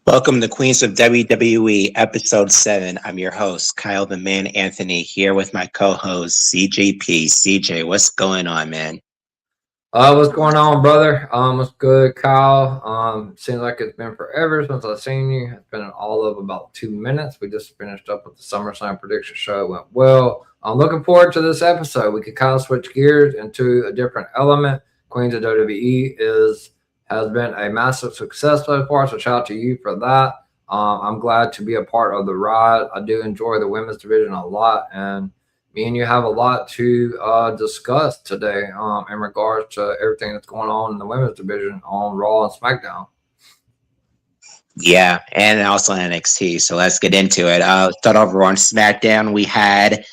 Welcome to Queens of WWE, EP.7. I'm your host, Kyle the Man Anthony, here with my co-host, CJP. CJ, what's going on, man? What's going on, brother? What's good, Kyle? Seems like it's been forever since I've seen you. It's been all of about 2 minutes. We just finished up with the SummerSlam prediction show. It went well. I'm looking forward to this episode. We could kind of switch gears into a different element. Queens of WWE has been a massive success so far, so shout out to you for that. I'm glad to be a part of the ride. I do enjoy the women's division a lot, and me and you have a lot to discuss today in regards to everything that's going on in the women's division on Raw and SmackDown. Yeah, and also NXT, so let's get into it. Start over on SmackDown. We had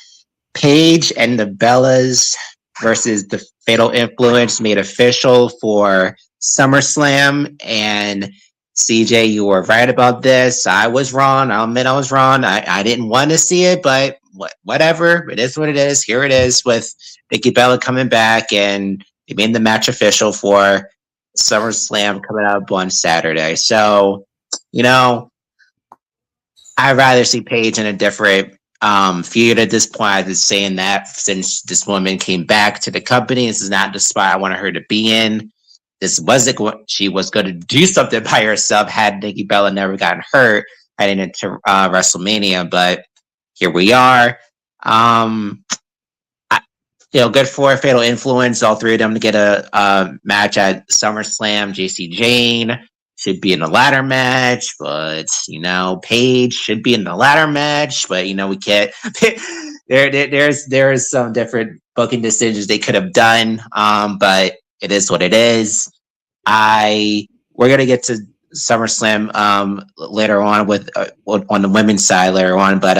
Paige and the Bellas versus the Fatal Influence made official for SummerSlam. And CJ, you were right about this. I was wrong. I'll admit I was wrong. I didn't want to see it, but whatever. It is what it is. Here it is with Nikki Bella coming back, and they made the match official for SummerSlam coming up on Saturday. So, I'd rather see Paige in a different feud at this point. I've been saying that since this woman came back to the company. This is not the spot I wanted her to be in. This wasn't what she was going to do something by herself had Nikki Bella never gotten hurt heading into WrestleMania. But here we are. Good for Fatal Influence. All three of them to get a match at SummerSlam. JC Jane should be in the ladder match, but Paige should be in the ladder match, but we can't. There's some different booking decisions they could have done, but it is what it is. We're gonna get to SummerSlam later on with on the women's side later on, but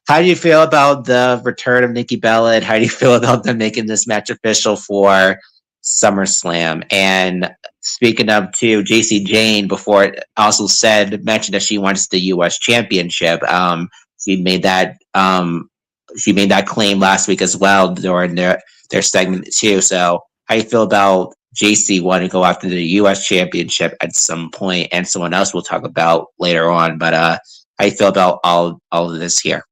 how do you feel about the return of Nikki Bella, and how do you feel about them making this match official for SummerSlam? And speaking of too, JC Jane before it also mentioned that she wants the US championship. She made that claim last week as well during their segment too. So how do you feel about JC wanting to go after the US championship at some point, and someone else we'll talk about later on, but how do you feel about all of this here?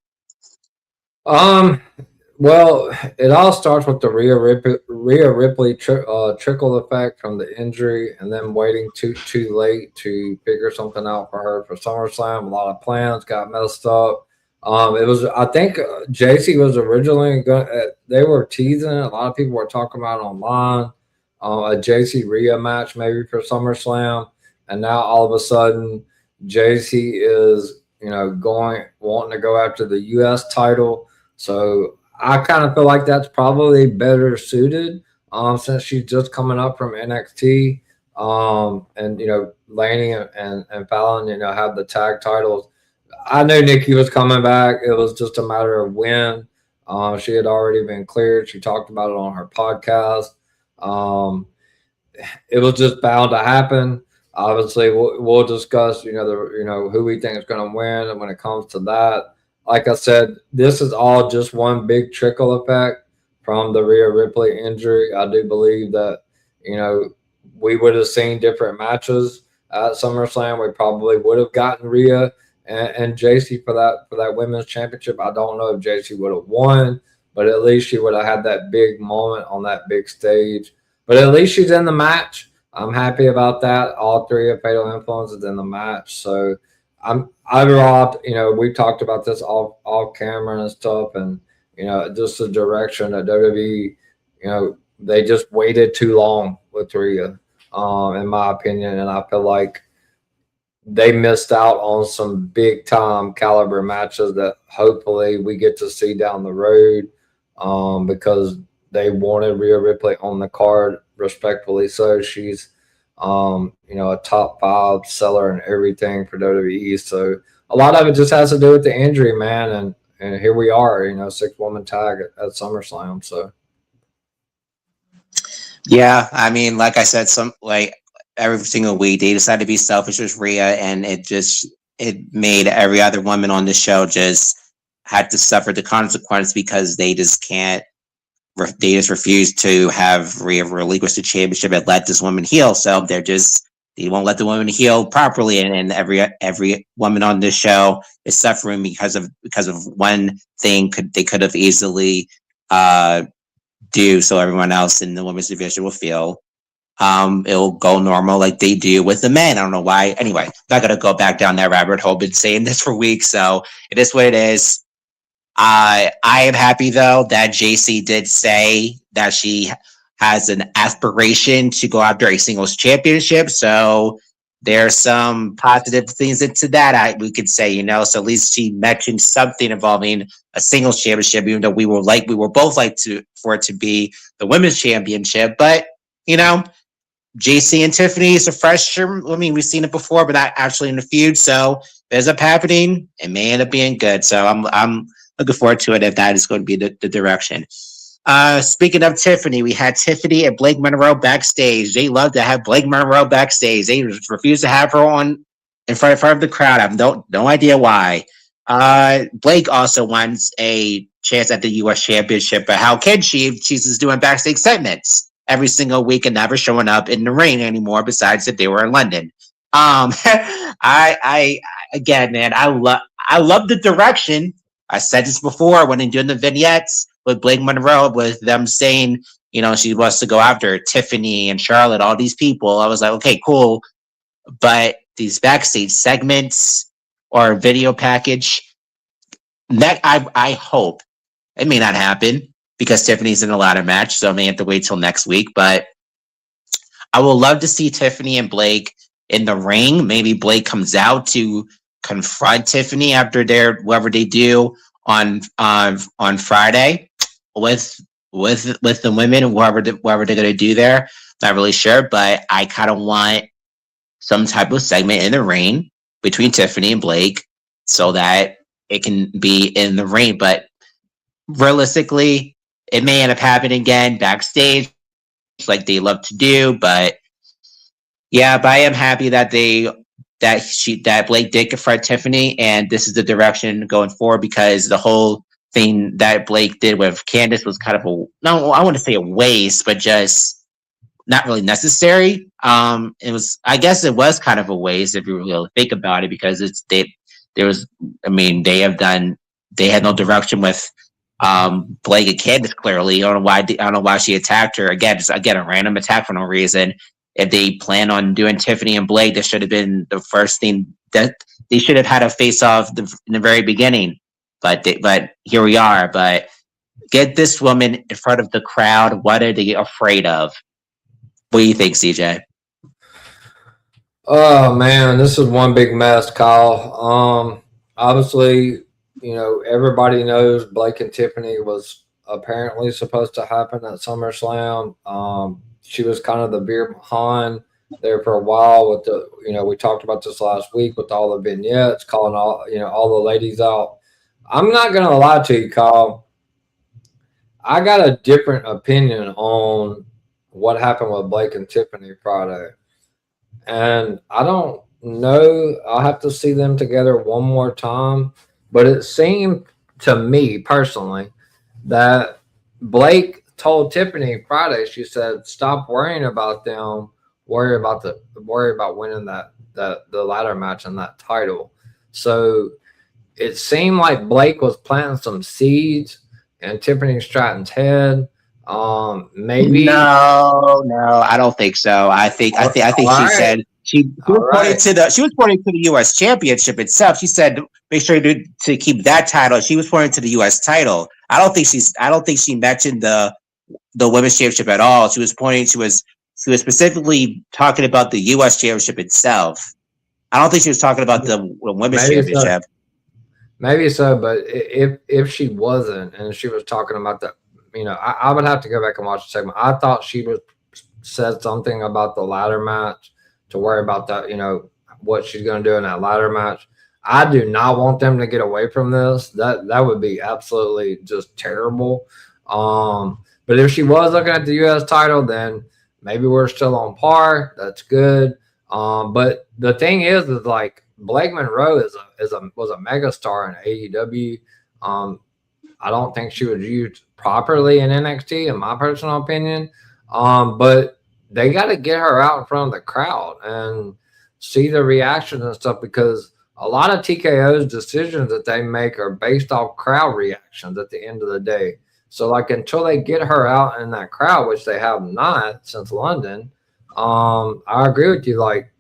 Well, it all starts with the Rhea Ripley trickle effect from the injury, and then waiting too late to figure something out for her for SummerSlam. A lot of plans got messed up. I think JC was originally going. They were teasing it. A lot of people were talking about it online. A JC Rhea match maybe for SummerSlam, and now all of a sudden JC is wanting to go after the US title. So I kind of feel like that's probably better suited since she's just coming up from NXT. And Laney and Fallon, have the tag titles. I knew Nikki was coming back. It was just a matter of when. She had already been cleared. She talked about it on her podcast. It was just bound to happen. Obviously, we'll discuss, who we think is going to win, and when it comes to that. Like I said, this is all just one big trickle effect from the Rhea Ripley injury. I do believe that, we would have seen different matches at SummerSlam. We probably would have gotten Rhea and JC for that women's championship. I don't know if JC would have won, but at least she would have had that big moment on that big stage. But at least she's in the match. I'm happy about that. All three of Fatal Influences in the match. So overall, we've talked about this off camera and stuff, and just the direction that WWE, they just waited too long with Rhea, in my opinion, and I feel like they missed out on some big time caliber matches that hopefully we get to see down the road, because they wanted Rhea Ripley on the card, respectfully so. She's a top 5 seller and everything for WWE. So a lot of it just has to do with the injury, man. And here we are, 6-woman tag at SummerSlam. So Yeah, I mean, like I said, every single week they decided to be selfish with Rhea, and it made every other woman on the show just had to suffer the consequence because they just refuse to have Rhea relinquish the championship and let this woman heal. So they They won't let the women heal properly, and every woman on this show is suffering because of one thing they could have easily do, so everyone else in the women's division will feel it'll go normal like they do with the men. I don't know why. Anyway, not gonna go back down that rabbit hole. Been saying this for weeks, so it is what it is. I am happy though that JC did say that she has an aspiration to go after a singles championship. So there's some positive things into that. We could say, so at least she mentioned something involving a singles championship, even though we were both like for it to be the women's championship. But JC and Tiffany is a fresher. I mean, we've seen it before, but not actually in the feud. So if it ends up happening, it may end up being good. So I'm looking forward to it if that is going to be the direction. Speaking of Tiffany, we had Tiffany and Blake Monroe backstage. They love to have Blake Monroe backstage. They refuse to have her in front of the crowd. I have no idea why. Blake also wants a chance at the U.S. Championship, but how can she if she's just doing backstage segments every single week and never showing up in the ring anymore? Besides if they were in London. I again, man, I love the direction. I said this before when doing the vignettes with Blake Monroe, with them saying, she wants to go after Tiffany and Charlotte, all these people. I was like, okay, cool. But these backstage segments or video package, that I hope it may not happen because Tiffany's in a ladder match, so I may have to wait till next week. But I would love to see Tiffany and Blake in the ring. Maybe Blake comes out to confront Tiffany after whatever they do on Friday with the women, whatever they're gonna do there. Not really sure, but I kind of want some type of segment in the ring between Tiffany and Blake so that it can be in the ring. But realistically, it may end up happening again backstage, like they love to do. But yeah, but I am happy that Blake did confront Tiffany, and this is the direction going forward, because the whole thing that Blake did with Candice was kind of I want to say a waste, but just not really necessary. I guess it was kind of a waste if you really think about it, because they had no direction with Blake and Candice. Clearly, I don't know why she attacked her again. Just again, a random attack for no reason. If they plan on doing Tiffany and Blake, this should have been the first thing that they should have had a face off in the very beginning. But here we are. But get this woman in front of the crowd. What are they afraid of? What do you think, CJ? Oh man, this is one big mess, Kyle. Obviously, everybody knows Blake and Tiffany was apparently supposed to happen at SummerSlam. She was kind of the beer behind there for a while with the, we talked about this last week with all the vignettes, calling all the ladies out. I'm not going to lie to you, Kyle. I got a different opinion on what happened with Blake and Tiffany Friday. And I don't know. I'll have to see them together one more time. But it seemed to me personally that Blake told Tiffany Friday, she said, stop worrying about them, worry about winning the ladder match and that title. So it seemed like Blake was planting some seeds in Tiffany Stratton's head. Maybe no, I don't think so. I think she said she was pointing to the U.S. Championship itself. She said make sure to keep that title. She was pointing to the U.S. title. I don't think she mentioned the women's championship at all. She was specifically talking about the U.S. championship itself. I don't think she was talking about the women's championship. Maybe so, but if she wasn't, and she was talking about the, I would have to go back and watch the segment. I thought she said something about the ladder match, to worry about that, what she's going to do in that ladder match. I do not want them to get away from this. That would be absolutely just terrible. But if she was looking at the U.S. title, then maybe we're still on par. That's good. But the thing is like Blake Monroe was a megastar in AEW. I don't think she was used properly in NXT, in my personal opinion. But they got to get her out in front of the crowd and see the reactions and stuff, because a lot of TKO's decisions that they make are based off crowd reactions at the end of the day. So like until they get her out in that crowd, which they have not since London, I agree with you. Like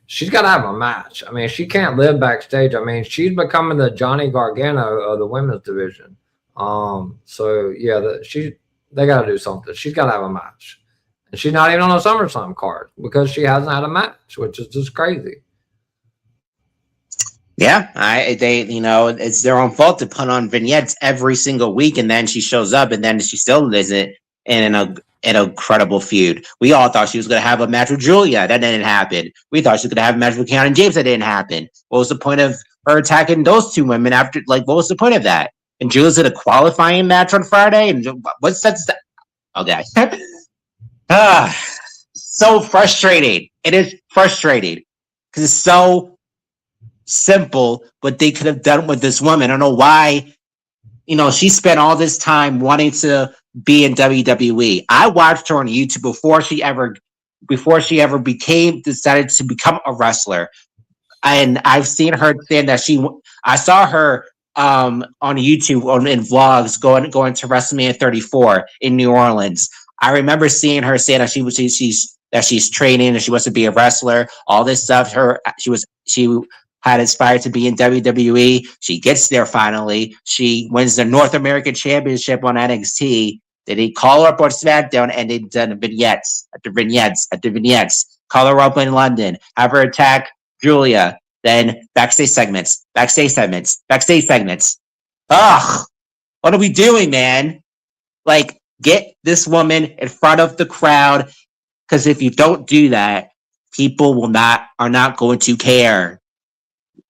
she's got to have a match. I mean, she can't live backstage. I mean, she's becoming the Johnny Gargano of the women's division. So yeah, they got to do something. She's got to have a match, and she's not even on a SummerSlam card because she hasn't had a match, which is just crazy. Yeah, it's their own fault to put on vignettes every single week, and then she shows up, and then she still isn't in a credible feud. We all thought she was going to have a match with Julia. That didn't happen. We thought she was going to have a match with Keanu James. That didn't happen. What was the point of her attacking those two women after? Like, what was the point of that? And Julia's in a qualifying match on Friday. And what's that? Okay. So frustrating. It is frustrating because it's so simple what they could have done with this woman. I don't know why. She spent all this time wanting to be in WWE. I watched her on YouTube before she ever decided to become a wrestler. And I've seen her saying that I saw her on YouTube in vlogs going to WrestleMania 34 in New Orleans. I remember seeing her saying that she's training and she wants to be a wrestler, all this stuff. She had aspired to be in WWE. She gets there finally. She wins the North American Championship on NXT. Then they call her up on SmackDown and they done vignettes after vignettes. Call her up in London. Have her attack Julia. Then backstage segments. Ugh. What are we doing, man? Like, get this woman in front of the crowd. Because if you don't do that, people are not going to care.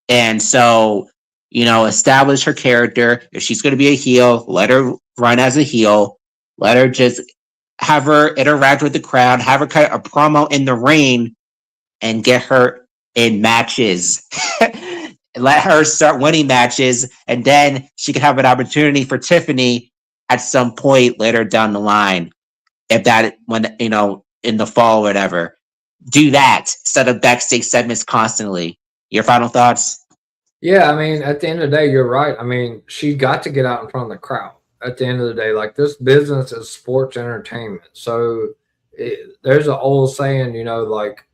And so, establish her character. If she's going to be a heel, let her run as a heel. Let her just have her interact with the crowd, have her cut a promo in the ring, and get her in matches. Let her start winning matches, and then she can have an opportunity for Tiffany at some point later down the line. If that, in the fall or whatever. Do that instead of backstage segments constantly. Your final thoughts? Yeah, I mean, at the end of the day, you're right. I mean, she got to get out in front of the crowd. At the end of the day, like this business is sports entertainment. So there's an old saying, like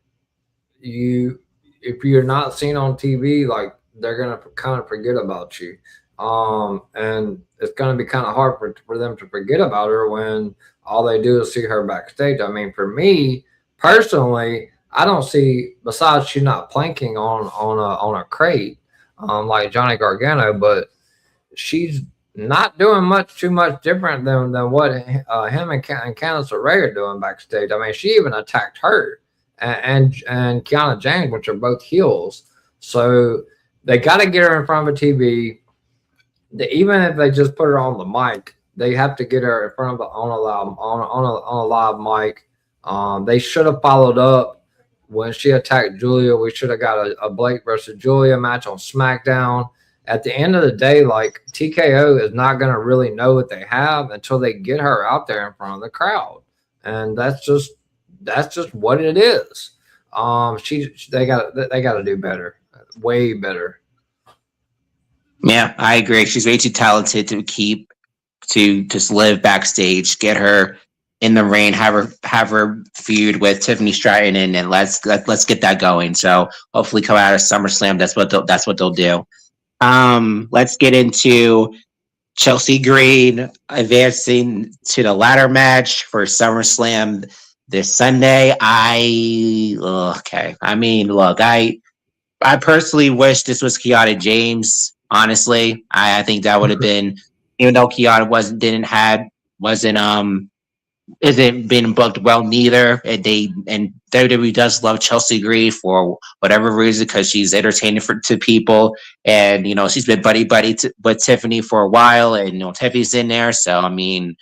if you're not seen on TV, like they're gonna kind of forget about you. And it's gonna be kind of hard for them to forget about her when all they do is see her backstage. I mean, for me personally, I don't see, besides she's not planking on a crate, like Johnny Gargano, but she's not doing too much different than what him and Candice LeRae are doing backstage. I mean, she even attacked her and Kiana James, which are both heels. So they got to get her in front of a TV. Even if they just put her on the mic, they have to get her in front of on a live mic. They should have followed up when she attacked Julia. We should have got a Blake versus Julia match on SmackDown. At the end of the day, like TKO is not going to really know what they have until they get her out there in front of the crowd, and that's just what it is. They got to do better, way better. Yeah, I agree. She's way too talented to just live backstage. Get her in the ring, have her feud with Tiffany Stratton, and let's get that going. So hopefully, come out of SummerSlam, that's what they'll do. Let's get into Chelsea Green advancing to the ladder match for SummerSlam this Sunday. I mean, look, I personally wish this was Kiana James. Honestly, I think that would have been, even though Kiana isn't being booked well neither. And WWE does love Chelsea Green for whatever reason, because she's entertaining to people, and she's been buddy with Tiffany for a while, and Tiffany's in there. So I mean,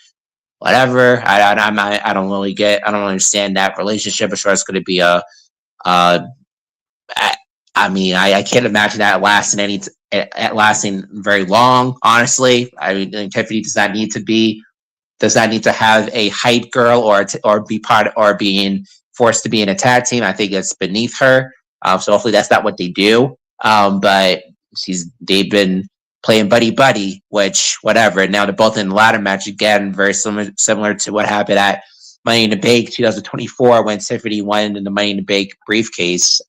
whatever. I don't really understand that relationship. I'm sure it's going to be I can't imagine that lasting very long. Honestly, I mean, Tiffany does not need to have a hype girl or be part or being forced to be in a tag team. I think it's beneath her. So hopefully that's not what they do. But they've been playing buddy buddy, which whatever. Now they're both in the ladder match again, very similar to what happened at Money in the Bank 2024 when Tiffany won in the Money in the Bank briefcase.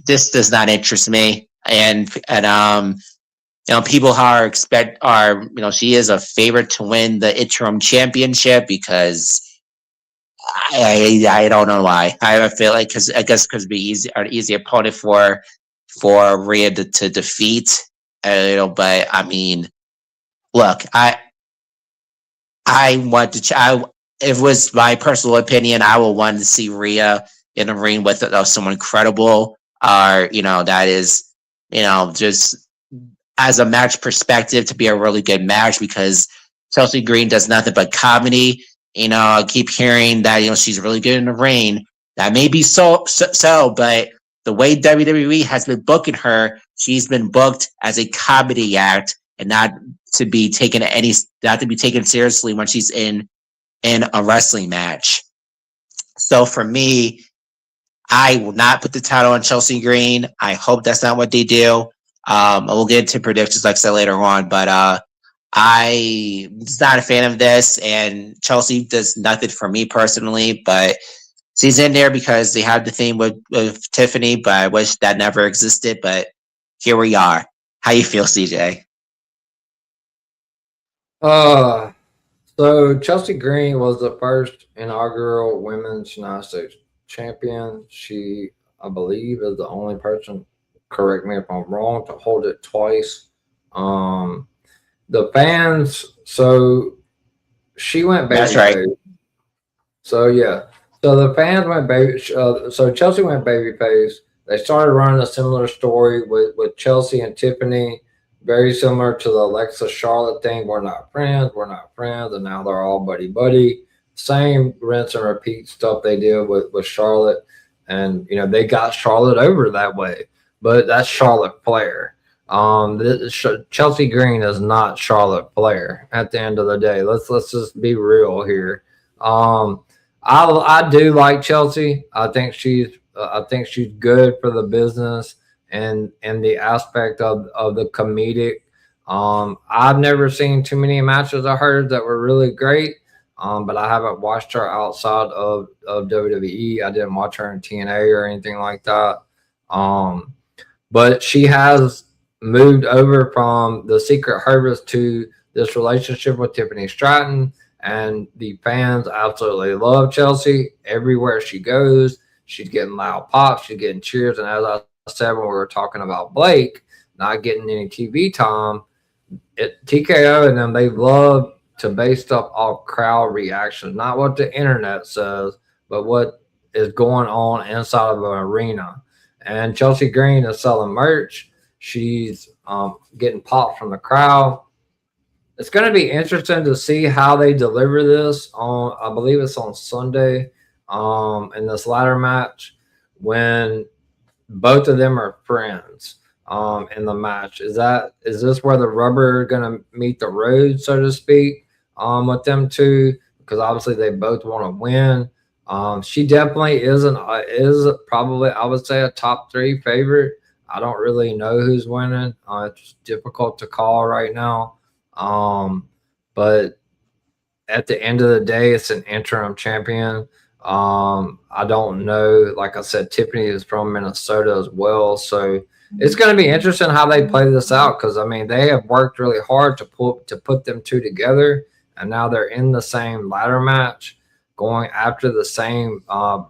This does not interest me, and people are she is a favorite to win the interim championship because I don't know why. I feel like because it'd be an easy opponent for Rhea to defeat. But I mean, look, I want to. If it was my personal opinion, I would want to see Rhea in the ring with someone credible, or that is, just as a match perspective to be a really good match because Chelsea Green does nothing but comedy. I keep hearing that she's really good in the ring. That may be so, but the way WWE has been booking her, she's been booked as a comedy act and not to be taken seriously when she's in a wrestling match. So for me, I will not put the title on Chelsea Green. I hope that's not what they do. I will get into predictions like I said later on, but I'm not a fan of this, and Chelsea does nothing for me personally, but she's in there because they have the theme with Tiffany, but I wish that never existed, but here we are. How you feel, CJ? So Chelsea Green was the first inaugural women's United States champion. She, I believe, is the only person, correct me if I'm wrong, to hold it twice. The fans, so she went baby. That's right. So yeah, so the fans went baby. So Chelsea went babyface. They started running a similar story with Chelsea and Tiffany, very similar to the Alexa Charlotte thing. We're not friends, and now they're all buddy buddy. Same rinse and repeat stuff they did with Charlotte, and they got Charlotte over that way. But that's Charlotte Flair. Chelsea Green is not Charlotte Flair. At the end of the day, let's just be real here. I do like Chelsea. I think she's good for the business and the aspect of the comedic. I've never seen too many matches of hers that were really great. But I haven't watched her outside of WWE. I didn't watch her in TNA or anything like that. But she has moved over from the Secret Harvest to this relationship with Tiffany Stratton, and the fans absolutely love Chelsea. Everywhere she goes, she's getting loud pops, she's getting cheers, and as I said when we were talking about Blake not getting any TV time, TKO and them, they love to base stuff off crowd reaction, not what the internet says, but what is going on inside of an arena. And Chelsea Green is selling merch. She's getting popped from the crowd. It's going to be interesting to see how they deliver this on, I believe it's on Sunday, in this ladder match when both of them are friends in the match. Is this where the rubber is going to meet the road, so to speak, with them two? Because obviously they both want to win. She definitely is probably, I would say, a top 3 favorite. I don't really know who's winning. It's difficult to call right now. But at the end of the day, it's an interim champion. I don't know. Like I said, Tiffany is from Minnesota as well. So it's going to be interesting how they play this out because, I mean, they have worked really hard to put them two together, and now they're in the same ladder match going after the same,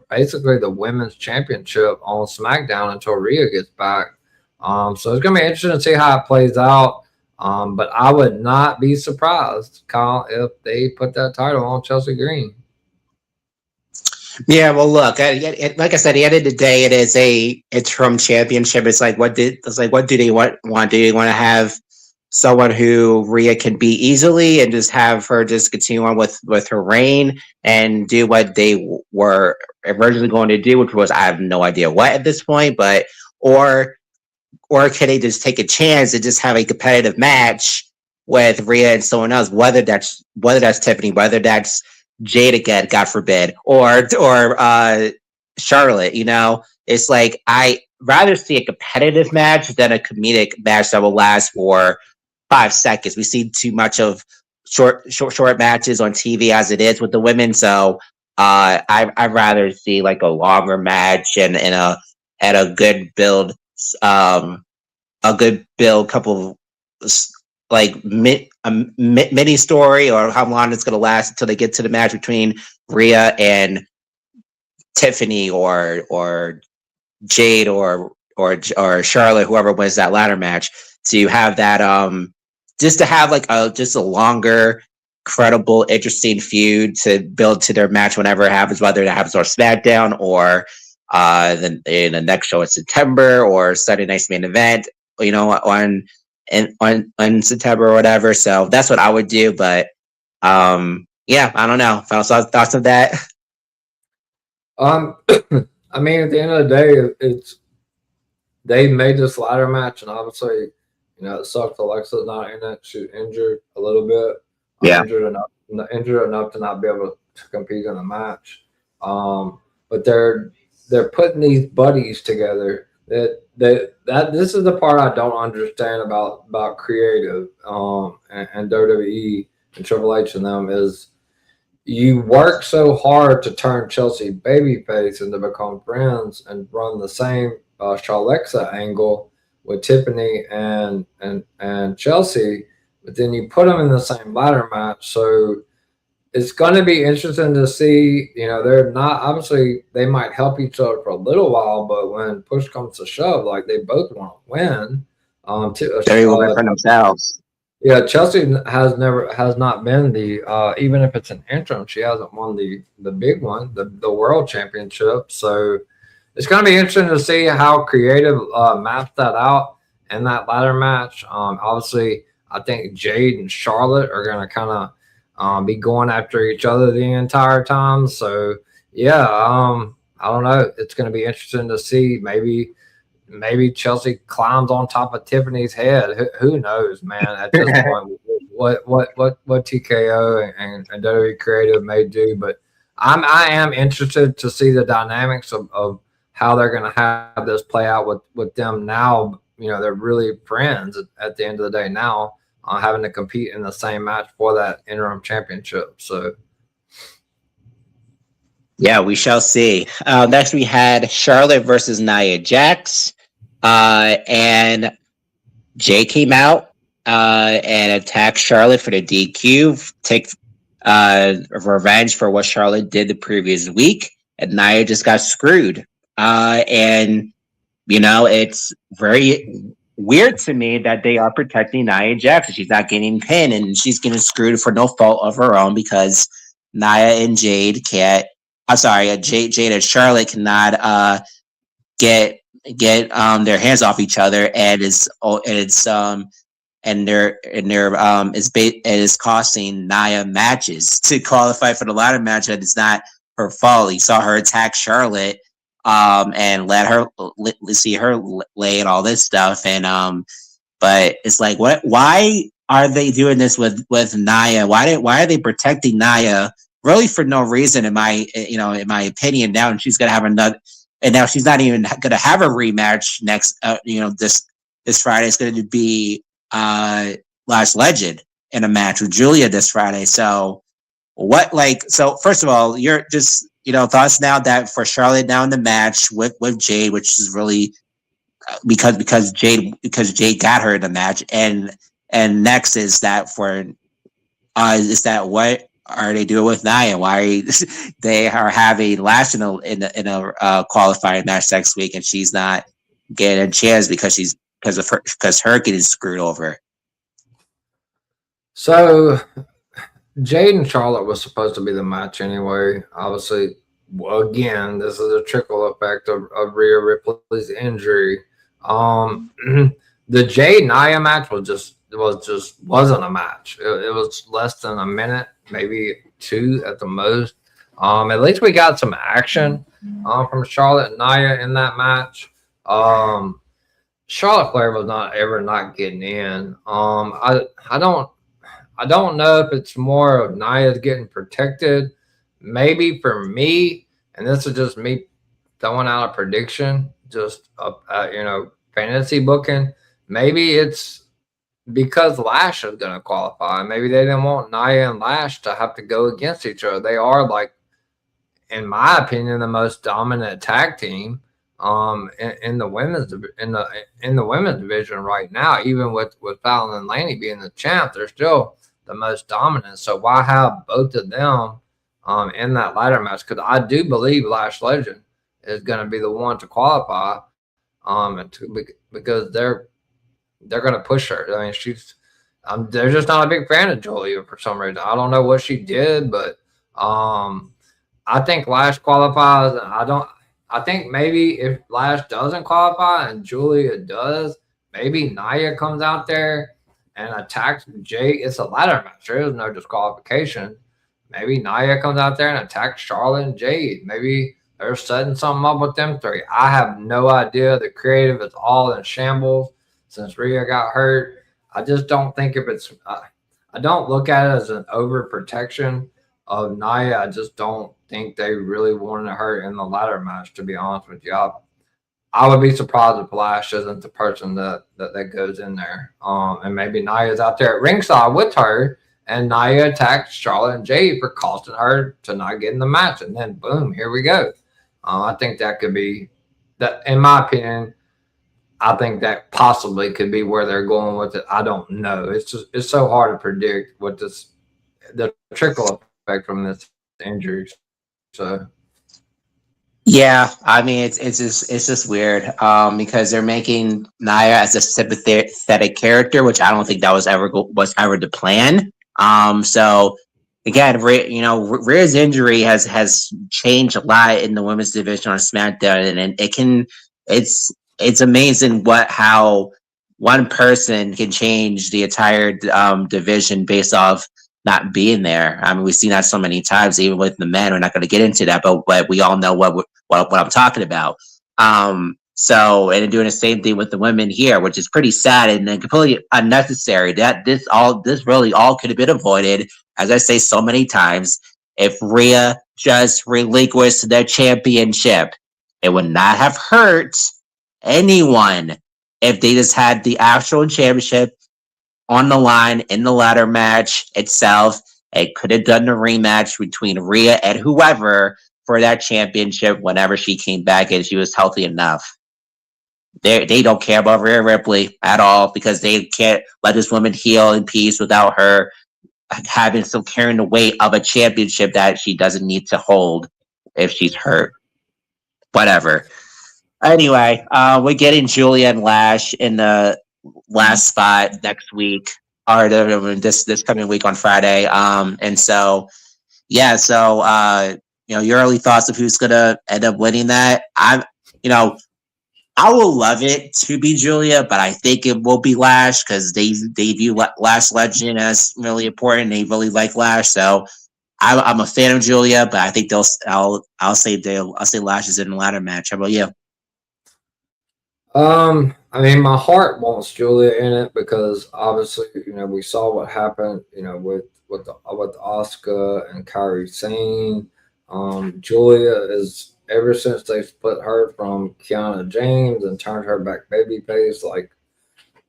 basically the women's championship on SmackDown until Rhea gets back. So it's going to be interesting to see how it plays out. But I would not be surprised, Kyle, if they put that title on Chelsea Green. Yeah, well, look, like I said, at the end of the day, it is a interim championship. It's like, what do they want? Do they want to have someone who Rhea can beat easily and just have her just continue on with her reign and do what they were originally going to do, which was, I have no idea what at this point, but or can they just take a chance and just have a competitive match with Rhea and someone else, whether that's Tiffany, whether that's Jade again, God forbid, or Charlotte. It's like I rather see a competitive match than a comedic match that will last for 5 seconds. We see too much of short matches on TV as it is with the women. So I'd rather see like a longer match and a good build, couple of like mini story, or how long it's going to last until they get to the match between Rhea and Tiffany, or Jade, or Charlotte, whoever wins that ladder match, to have that just to have like a longer, credible, interesting feud to build to their match whenever it happens, whether it happens on SmackDown or in the next show in September, or Sunday night's main event, on September or whatever. So that's what I would do. But yeah, I don't know. Final thoughts of that? I mean, at the end of the day, they made this ladder match, and obviously, it sucked. Alexa's not in it. She's injured a little bit. Yeah. Injured enough to not be able to compete in the match. But they're putting these buddies together. That this is the part I don't understand about creative and WWE and Triple H and them is, you work so hard to turn Chelsea babyface and to become friends and run the same Charlexa angle with Tiffany and Chelsea, but then you put them in the same ladder match. So it's going to be interesting to see. They're not, obviously they might help each other for a little while, but when push comes to shove, like, they both want to win. They will win for themselves. Yeah, Chelsea has not been the even if it's an interim, she hasn't won the big one, the world championship. So it's going to be interesting to see how creative maps that out in that ladder match. Obviously, I think Jade and Charlotte are going to kind of be going after each other the entire time. So yeah, I don't know. It's going to be interesting to see. Maybe Chelsea climbs on top of Tiffany's head. Who knows, man? At this point, what TKO and WWE Creative may do, but I am interested to see the dynamics of how they're going to have this play out with them now. They're really friends at the end of the day now, having to compete in the same match for that interim championship. So. Yeah, we shall see. Next, we had Charlotte versus Nia Jax. And Jay came out and attacked Charlotte for the DQ, take revenge for what Charlotte did the previous week, and Nia just got screwed. And it's very weird to me that they are protecting Nia Jax. She's not getting pinned, and she's getting screwed for no fault of her own, because Nia and Jade can't. I'm sorry, Jade and Charlotte cannot get their hands off each other, and it's costing Nia matches to qualify for the ladder match. That it's not her fault. You saw her attack Charlotte and let her see her lay and all this stuff, and but it's like, why are they doing this with Nia? Why are they protecting Nia really for no reason, in my opinion? Now she's gonna have another. And now she's not even going to have a rematch next. This Friday. It's going to be Lash Legend in a match with Julia this Friday. So So first of all, you're just thoughts now that for Charlotte now in the match with Jade, which is really because Jade got her in the match, and next is that what are they doing with Nia? Why they are having Lash in a qualifying match next week, and she's not getting a chance because her getting screwed over? So Jade and Charlotte was supposed to be the match anyway. Obviously, again, this is a trickle effect of Rhea Ripley's injury. The Jade Nia match wasn't a match. It was less than a minute, maybe 2 at the most. At least we got some action from Charlotte and Nia in that match. Charlotte Flair was not getting in. I don't know if it's more of Nia's getting protected maybe for me, and this is just me throwing out a prediction, just fantasy booking. Maybe it's because Lash is going to qualify. Maybe they didn't want Nia and Lash to have to go against each other. They are, like, in my opinion, the most dominant tag team in the women's division right now. Even with Fallon and Laney being the champ, they're still the most dominant. So why have both of them in that ladder match? Because I do believe Lash Legend is going to be the one to qualify, because they're going to push her. I mean, they're just not a big fan of Julia for some reason. I don't know what she did, but I think Lash qualifies, and I think maybe if Lash doesn't qualify and Julia does, maybe Nia comes out there and attacks Jade. It's a ladder match. There is no disqualification. Maybe Nia comes out there and attacks Charlotte and Jade. Maybe they're setting something up with them three. I have no idea. The creative is all in shambles since Rhea got hurt. I just don't think if it's I don't look at it as an overprotection of Nia. I just don't think they really wanted her in the ladder match, to be honest with you. I would be surprised if Lash isn't the person that goes in there. And maybe Nia's out there at ringside with her, and Nia attacks Charlotte and Jade for costing her to not get in the match. And then, boom, here we go. I think that could be, that, in my opinion, I think that possibly could be where they're going with it. I don't know. It's so hard to predict what the trickle effect from this injury. So Yeah, I mean it's just weird because they're making Nia as a sympathetic character, which I don't think that was ever the plan. So again, Rhea's injury has changed a lot in the women's division on SmackDown, and it's amazing how one person can change the entire division based off not being there. I mean, we've seen that so many times, even with the men. We're not going to get into that, but we all know what I'm talking about. And doing the same thing with the women here, which is pretty sad and then completely unnecessary. That this really all could have been avoided, as I say so many times, if Rhea just relinquished their championship. It would not have hurt anyone if they just had the actual championship on the line in the ladder match itself. It could have done the rematch between Rhea and whoever for that championship whenever she came back and she was healthy enough. They don't care about Rhea Ripley at all because they can't let this woman heal in peace without her having some carrying the weight of a championship that she doesn't need to hold if she's hurt. Whatever. Anyway, we're getting Julia and Lash in the last spot next week, or this coming week on Friday. And so, yeah. So, your early thoughts of who's gonna end up winning that? I will love it to be Julia, but I think it will be Lash because they view Lash Legend as really important. They really like Lash, so I'm a fan of Julia, but I think I'll say Lash is in the ladder match. How about you? I mean, my heart wants Julia in it because obviously, we saw what happened, with Asuka and Kairi Sane. Julia is, ever since they split her from Kiana James and turned her back babyface, like,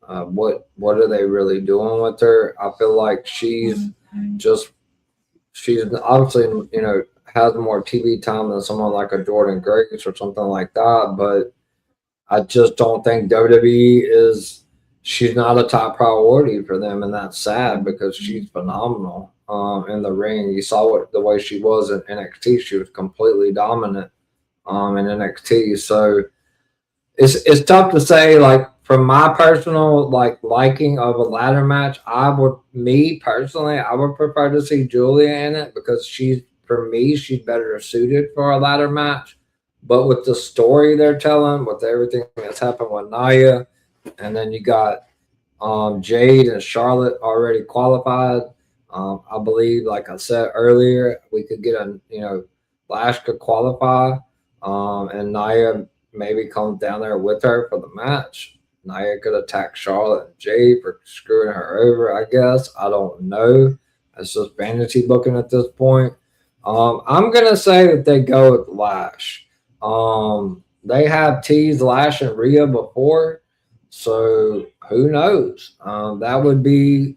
what are they really doing with her? I feel like she's obviously, has more TV time than someone like a Jordan Grace or something like that, but I just don't think WWE she's not a top priority for them, and that's sad because she's phenomenal in the ring. You saw the way she was in NXT. She was completely dominant in NXT. So it's tough to say, like, from my personal liking of a ladder match, I would prefer to see Julia in it because she's better suited for a ladder match. But with the story they're telling, with everything that's happened with Nia, and then you got Jade and Charlotte already qualified, I believe, like I said earlier, we could get Lash could qualify, and Nia maybe comes down there with her for the match. Nia could attack Charlotte and Jade for screwing her over, I guess. I don't know. It's just fantasy booking at this point. I'm gonna say that they go with Lash. They have teased Lash and Rhea before, so who knows? That would be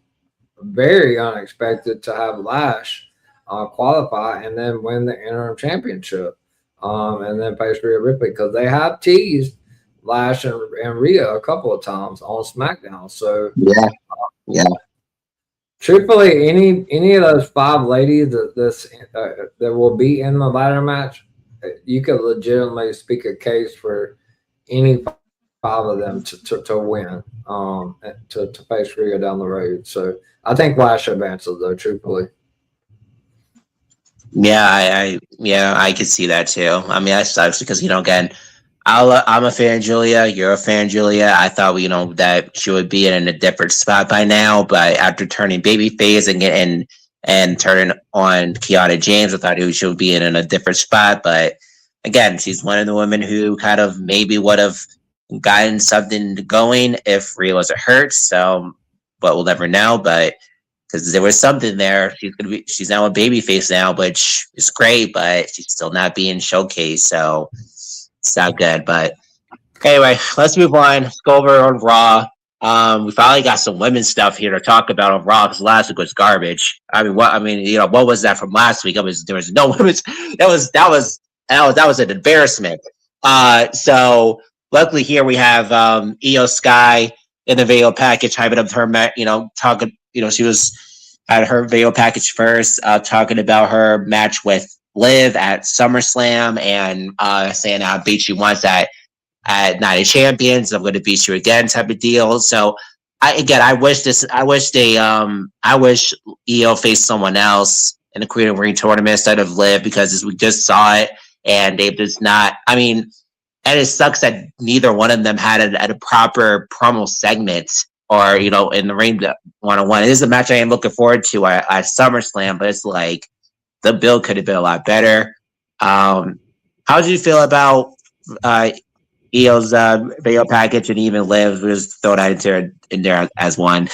very unexpected to have Lash qualify and then win the interim championship, and then face Rhea Ripley because they have teased Lash and Rhea a couple of times on SmackDown. So Yeah, yeah. truthfully, any of those five ladies that will be in the ladder match, you could legitimately speak a case for any five of them to win, to face Rhea down the road. So I think Lash advances though. Truthfully, Yeah, I could see that too. I mean, that sucks because again, I'm a fan, Julia. You're a fan, Julia. I thought that she would be in a different spot by now, but after turning babyface and turning on Kiana James, I thought she would be in a different spot. But again, she's one of the women who kind of maybe would have gotten something going if Rhea wasn't hurt. So, but we'll never know. But because there was something there. She's now a babyface now, which is great, but she's still not being showcased, so it's not good. But anyway, let's move on. Let's go over on Raw. We finally got some women's stuff here to talk about on Raw because last week was garbage. I mean, what was that from last week? There was no women's. That was an embarrassment. So luckily here we have Io Sky in the video package, hyping up her, talking. She was had her video package first, talking about her match with Liv at SummerSlam and saying how beat she wants at Night of Champions. I'm going to beat you again, type of deal. So I wish EO faced someone else in the Queen of the Ring tournament instead of Liv because we just saw it and they've just not. I mean, and it sucks that neither one of them had a proper promo segment or in the ring one-on-one. It is a match I am looking forward to at SummerSlam, but it's like the build could have been a lot better. How did you feel about EO's video package and even Liv was thrown out in there as one?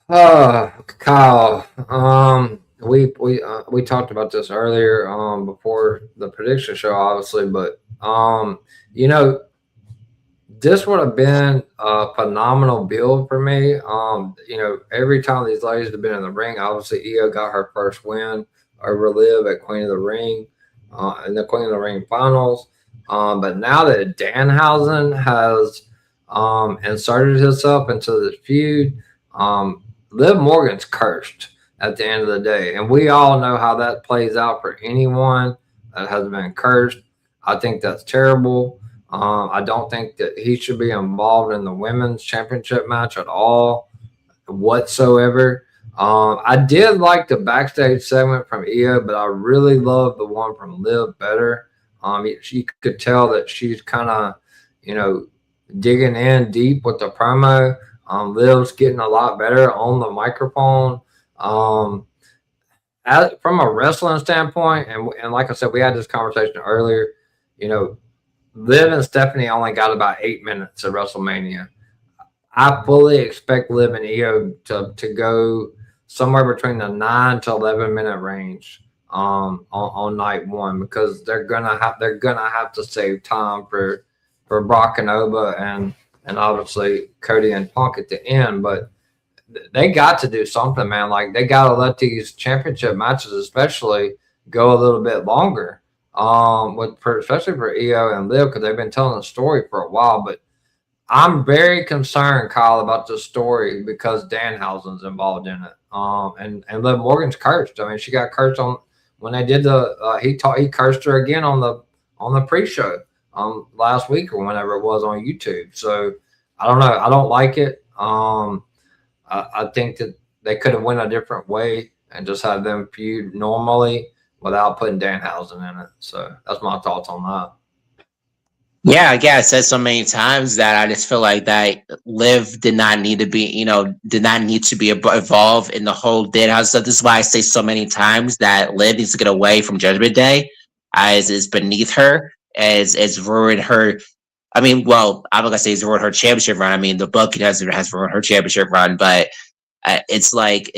Kyle. We talked about this earlier before the prediction show, obviously, but you know this would have been a phenomenal build for me. Every time these ladies have been in the ring, obviously Io got her first win over Liv at Queen of the Ring in the Queen of the Ring finals. But now that Danhausen has inserted himself into the feud, Liv Morgan's cursed at the end of the day. And we all know how that plays out for anyone that has been cursed. I think that's terrible. I don't think that he should be involved in the women's championship match at all whatsoever. I did like the backstage segment from Io, but I really love the one from Liv better. She could tell that she's kind of, digging in deep with the promo. Liv's getting a lot better on the microphone. From a wrestling standpoint, and like I said, we had this conversation earlier. Liv and Stephanie only got about 8 minutes at WrestleMania. I fully expect Liv and Io to go somewhere between the 9 to 11 minute range on night one because they're gonna have to save time for Brock and Oba and obviously Cody and Punk at the end. But they got to do something, man. Like they got to let these championship matches, especially, go a little bit longer. Especially for Io and Liv because they've been telling the story for a while. But I'm very concerned, Kyle, about the story because Danhausen's involved in it. And Liv Morgan's cursed. I mean, she got cursed on when they did he cursed her again on the pre-show last week or whenever it was on YouTube. So I don't know. I don't like it. I think that they could have went a different way and just had them feud normally without putting Danhausen in it. So that's my thoughts on that. Yeah, I said so many times that I just feel like that Liv did not need to be, involved in the whole Deadhouse stuff. This is why I say so many times that Liv needs to get away from Judgment Day, as is beneath her, as ruined her. I mean, well, I'm not gonna say it's ruined her championship run. I mean, the book has ruined her championship run, but it's like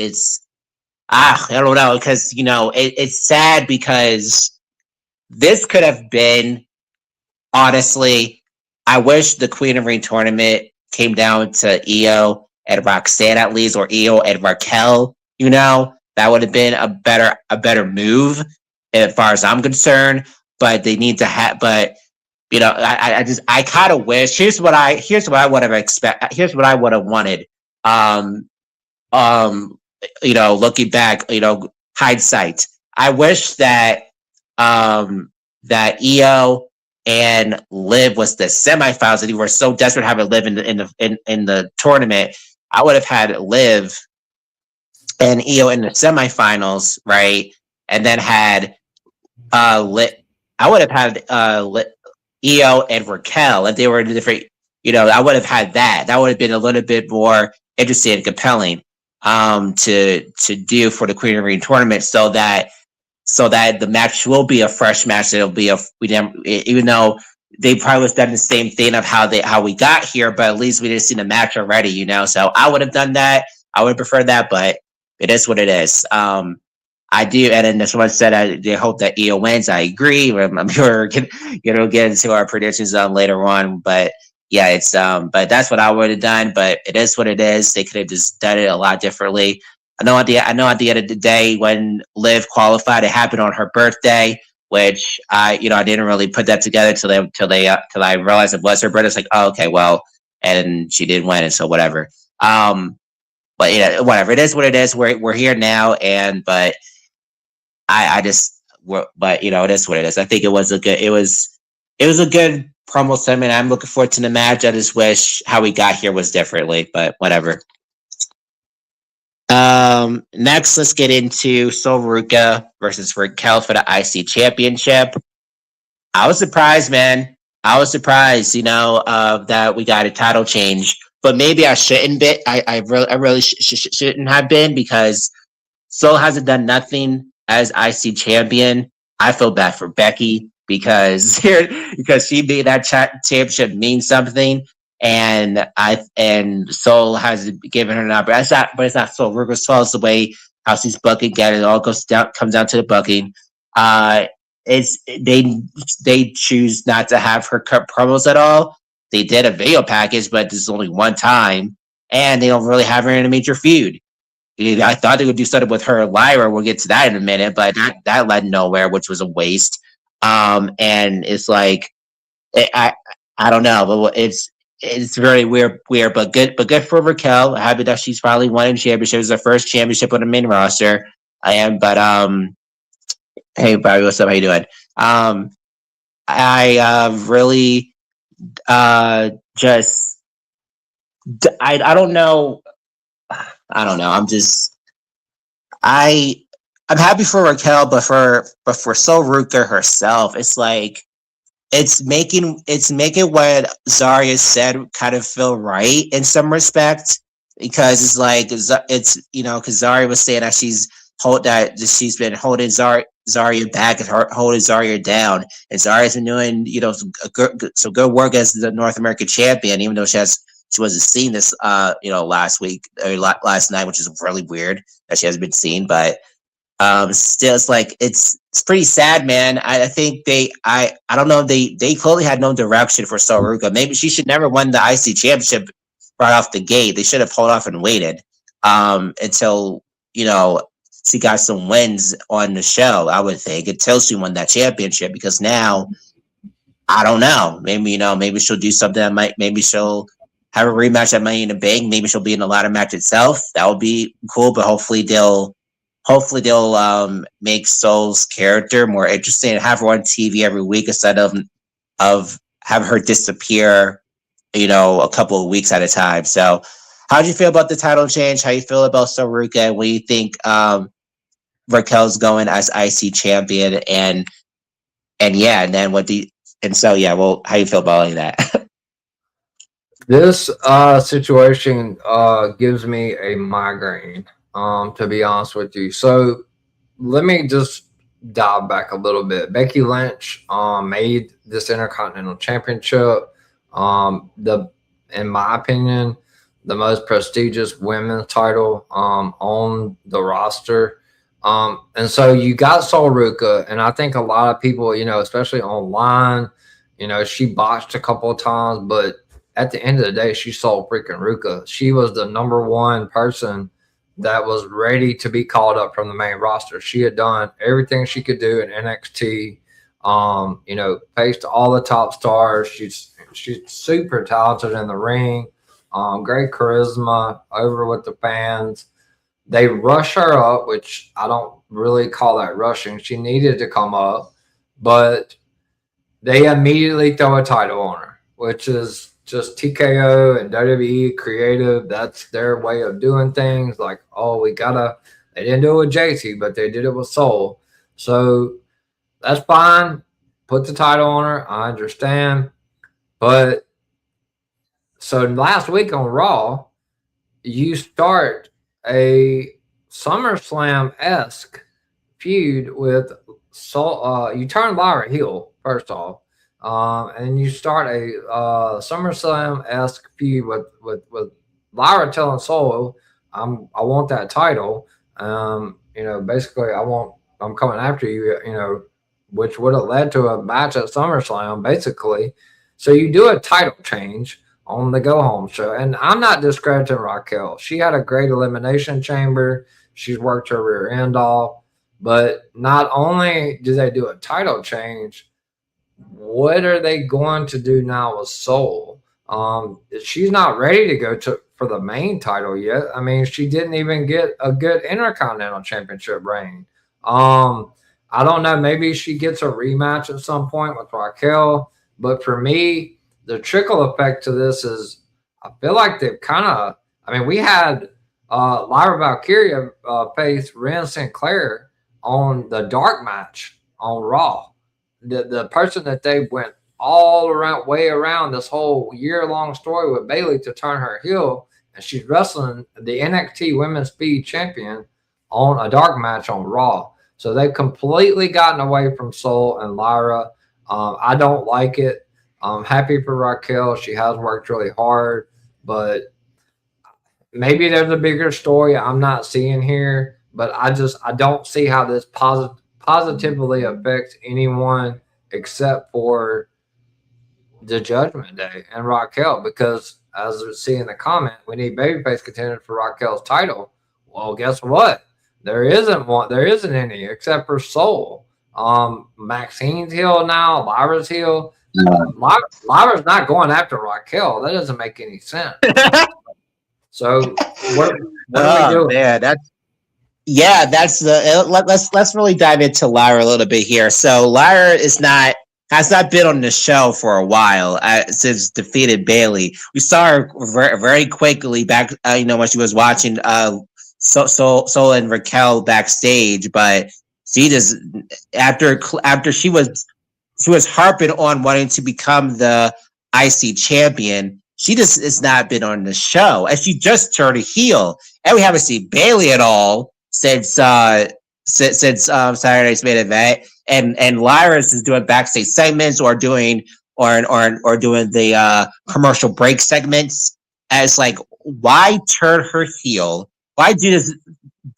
I don't know, because it's sad because this could have been, honestly, I wish the Queen of Ring tournament came down to Io and Roxanne at least, or Io and Raquel. That would have been a better move as far as I'm concerned. But they need to have. But I kind of wish. Here's what I would have expect. Here's what I would have wanted. Um, looking back, hindsight. I wish that Io and Liv was the semifinals, and you were so desperate to have it Liv in the tournament. I would have had Liv and Io in the semifinals, right? And then had I would have had Io and Raquel if they were in different. I would have had that. That would have been a little bit more interesting and compelling to do for the Queen of the Ring tournament, so that the match will be a fresh match. It'll be even though they probably was done the same thing of how we got here, but at least we didn't see the match already. So I would have done that. I would prefer that, but it is what it is. I do, and then someone said they hope that Io wins. I agree. I'm sure we'll get into our predictions later on, but yeah, but that's what I would have done. But it is what it is. They could have just done it a lot differently. I know at the end of the day, when Liv qualified, it happened on her birthday, which I didn't really put that together till I realized it was her birthday. It's like, oh, okay, well, and she didn't win, and so whatever. But whatever. It is what it is. We're here now, but it is what it is. I think it was a good promo segment. I'm looking forward to the match. I just wish how we got here was differently, but whatever. Next, let's get into Sol Ruca versus Raquel for the IC Championship. I was surprised, man. I was surprised, that we got a title change, but maybe I shouldn't be. I really shouldn't have been, because Sol hasn't done nothing as IC champion. I feel bad for Becky because she made that championship mean something, and Sol has given her an opportunity. But it's not Sol Ruca's fault. It's the way how she's booking. It all comes down to the booking. It's they choose not to have her cut promos at all. They did a video package, but this is only one time, and they don't really have her in a major feud. I thought they would do something with her and Lyra. We'll get to that in a minute, but that led nowhere, which was a waste. And it's like I don't know, but it's very weird, but good for Raquel. Happy that she's finally won a championship. It was her first championship on the main roster. Hey Bobby, what's up? How you doing? I really just I don't know. I don't know. I'm happy for Raquel, but for Sol Ruca herself, it's like it's making what Zarya said kind of feel right in some respect, because it's like because Zarya was saying that she's been holding Zarya back and holding Zarya down, and Zarya's been doing some good work as the North American champion, even though she wasn't seen this last week or last night, which is really weird that she hasn't been seen. But still, it's like it's pretty sad, man. I think I don't know, they clearly had no direction for Sol Ruca. Maybe she should never won the IC championship right off the gate. They should have pulled off and waited until she got some wins on the show, I would think, until she won that championship, because now I don't know. Maybe she'll do something maybe she'll have a rematch at Money in the Bank. Maybe she'll be in the ladder match itself. That would be cool, but hopefully they'll make Sol's character more interesting and have her on TV every week instead of have her disappear, a couple of weeks at a time. So how do you feel about the title change? How you feel about Sol Ruca? What do you think Raquel's going as IC champion? And then how you feel about all of that? This situation gives me a migraine, to be honest with you. So let me just dive back a little bit. Becky Lynch made this Intercontinental Championship in my opinion, the most prestigious women's title on the roster. And so you got Sol Ruka, and I think a lot of people, especially online, she botched a couple of times, but at the end of the day, she sold freaking Ruka. She was the number one person that was ready to be called up from the main roster. She had done everything she could do in NXT. Faced all the top stars. She's super talented in the ring. Great charisma, over with the fans. They rush her up, which I don't really call that rushing. She needed to come up, but they immediately throw a title on her, which is just TKO and WWE creative. That's their way of doing things. Like, oh, they didn't do it with JT, but they did it with Soul. So that's fine. Put the title on her. I understand. But so last week on Raw, you start a SummerSlam esque feud with Soul. You turn Lyra heel first off, and you start a SummerSlam esque feud with Lyra telling Soul, I want that title. Basically, I'm coming after you. Which would have led to a match at SummerSlam, basically. So you do a title change on the Go Home show. And I'm not discrediting Raquel. She had a great elimination chamber. She's worked her rear end off. But not only do they do a title change, what are they going to do now with Soul? She's not ready to go for the main title yet. I mean, she didn't even get a good Intercontinental Championship reign. I don't know. Maybe she gets a rematch at some point with Raquel. But for me, the trickle effect to this is I feel like they've kind of. I mean, we had Lyra Valkyria face Ren Sinclair on the dark match on Raw. The person that they went way around this whole year-long story with Bayley to turn her heel, and she's wrestling the NXT Women's Speed Champion on a dark match on Raw. So they've completely gotten away from Soul and Lyra. I don't like it. I'm happy for Raquel. She has worked really hard, but maybe there's a bigger story I'm not seeing here. But I don't see how this positively affects anyone except for the Judgment Day and Raquel. Because as we see in the comment, we need babyface contenders for Raquel's title. Well, guess what? There isn't one. There isn't any except for Soul. Maxine's heel now. Lyra's heel. Lyra's not going after Raquel. That doesn't make any sense. So what are we doing? Man, that's the. Let's really dive into Lyra a little bit here. So Lyra has not been on the show for a while since defeated Bayley. We saw her very, very quickly back. When she was watching Soul and Raquel backstage, but she just after she was harping on wanting to become the IC champion. She just has not been on the show, and she just turned a heel, and we haven't seen Bayley at all since Saturday's main event. And Lyra is doing backstage segments or doing the commercial break segments. And it's like, why turn her heel? Why do this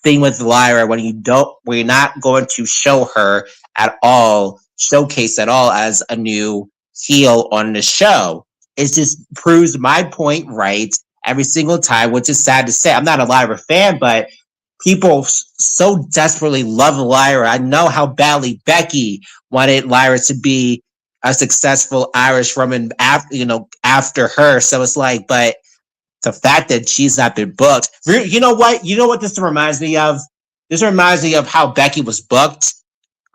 thing with Lyra when you're not going to show her at all, showcase at all as a new heel on the show? It just proves my point right every single time, which is sad to say. I'm not a Lyra fan, but people so desperately love Lyra. I know how badly Becky wanted Lyra to be a successful Irish woman after her. So it's like, but the fact that she's not been booked, you know what this reminds me of? This reminds me of how Becky was booked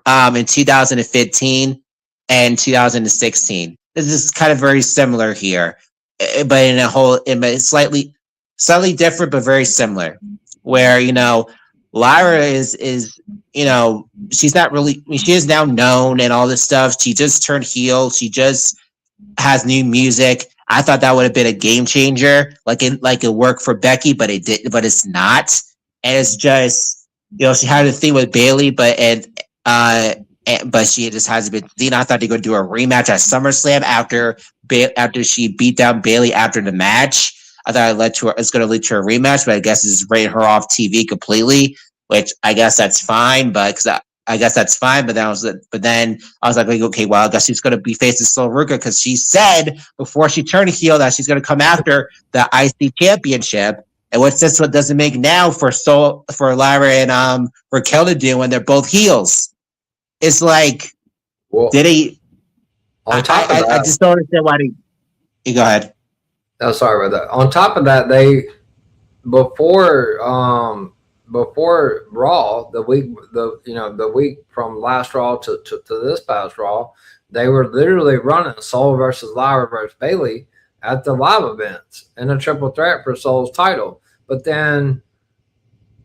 in 2015 and 2016. This is kind of very similar here, but it's slightly different, but very similar. Where Lyra is she's not really. I mean, she is now known and all this stuff. She just turned heel. She just has new music. I thought that would have been a game changer, like it worked for Becky, but it didn't. But it's not, and it's just she had a thing with Bayley, but she just hasn't been seen. I thought they were going to do a rematch at SummerSlam after she beat down Bayley after the match. I thought it's going to lead to a rematch, but I guess it's rated her off TV completely. which I guess that's fine. But because I guess that's fine. But then I was like, okay, well, I guess she's going to be facing Sol Ruka because she said before she turned heel that she's going to come after the IC championship. And what's this? What doesn't make now for Lyra and Raquel to do when they're both heels? It's like, Well, did he? on top of that, I just don't understand why they. You go ahead. Oh, sorry about that. On top of that, they before Raw, the week from last Raw to this past Raw, they were literally running Sol versus Lyra versus Bayley at the live events in a triple threat for Sol's title. But then,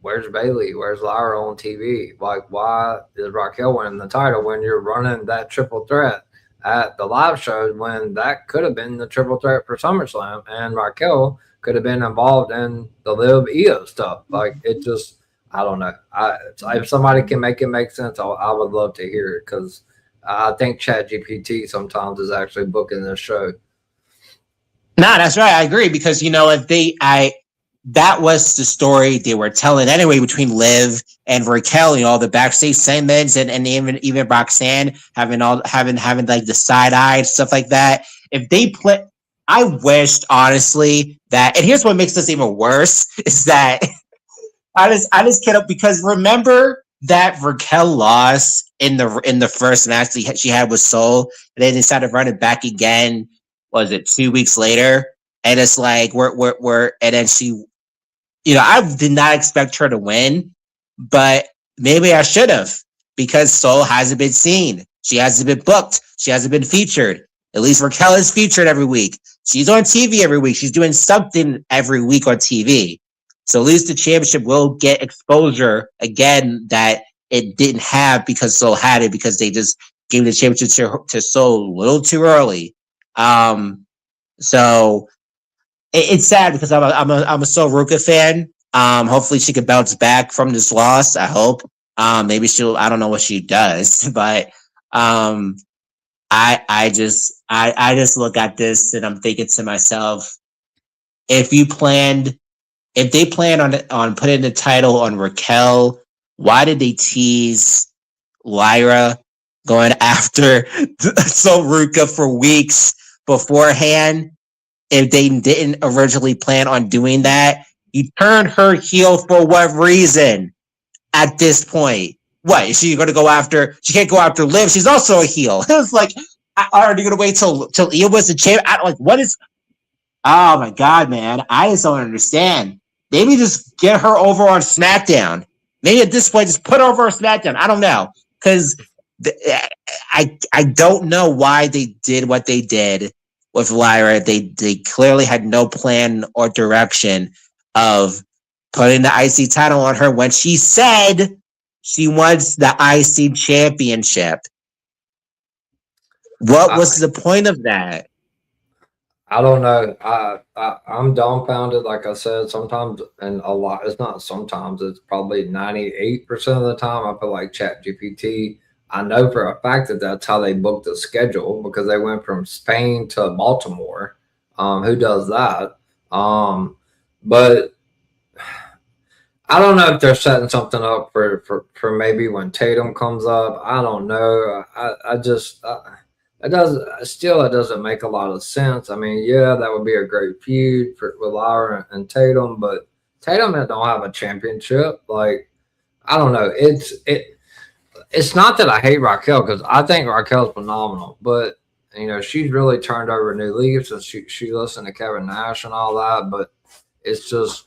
where's Bayley? Where's Lyra on TV? Like, why is Raquel winning the title when you're running that triple threat at the live shows when that could have been the triple threat for SummerSlam and Raquel could have been involved in the Liv Io stuff? Like, it just, I don't know. If somebody can make it make sense, I would love to hear it because I think ChatGPT sometimes is actually booking this show. No, that's right. I agree because that was the story they were telling anyway between Liv and Raquel. The backstage segments and even Roxanne having like the side eye stuff like that. If they play, I wished honestly that. And here's what makes this even worse is that I just can't because remember that Raquel lost in the first match she had with Sol, and they decided to run it back again. Was it 2 weeks later? And it's like we're and then she, I did not expect her to win, but maybe I should have because Sol hasn't been seen. She hasn't been booked. She hasn't been featured. At least Raquel is featured every week. She's on TV every week. She's doing something every week on TV. So at least the championship will get exposure again that it didn't have because Sol had it because they just gave the championship to Sol a little too early. So it's sad because I'm a Sol Ruka fan. Hopefully she can bounce back from this loss. I hope. Maybe I don't know what she does, but I just look at this and I'm thinking to myself, if they plan on putting the title on Raquel, why did they tease Lyra going after Sol Ruka for weeks beforehand? If they didn't originally plan on doing that, you turn her heel for what reason? At this point, what is she going to go after? She can't go after Liv. She's also a heel. It's like, are you going to wait till Io was the champ? What is? Oh my god, man! I just don't understand. Maybe just get her over on SmackDown. Maybe at this point, just put her over on SmackDown. I don't know because I don't know why they did what they did with Lyra. They clearly had no plan or direction of putting the IC title on her when she said she wants the IC championship. What was the point of that? I don't know. I'm dumbfounded. Like I said, sometimes and a lot. It's not sometimes. It's probably 98% of the time. I feel like ChatGPT. I know for a fact that that's how they booked the schedule because they went from Spain to Baltimore. Who does that? But I don't know if they're setting something up for maybe when Tatum comes up. I don't know. It doesn't make a lot of sense. I mean, yeah, that would be a great feud with Lyra and Tatum, but Tatum don't have a championship. Like, I don't know. It's not that I hate Raquel because I think Raquel's phenomenal, but she's really turned over new leaves since she listened to Kevin Nash and all that. But it's just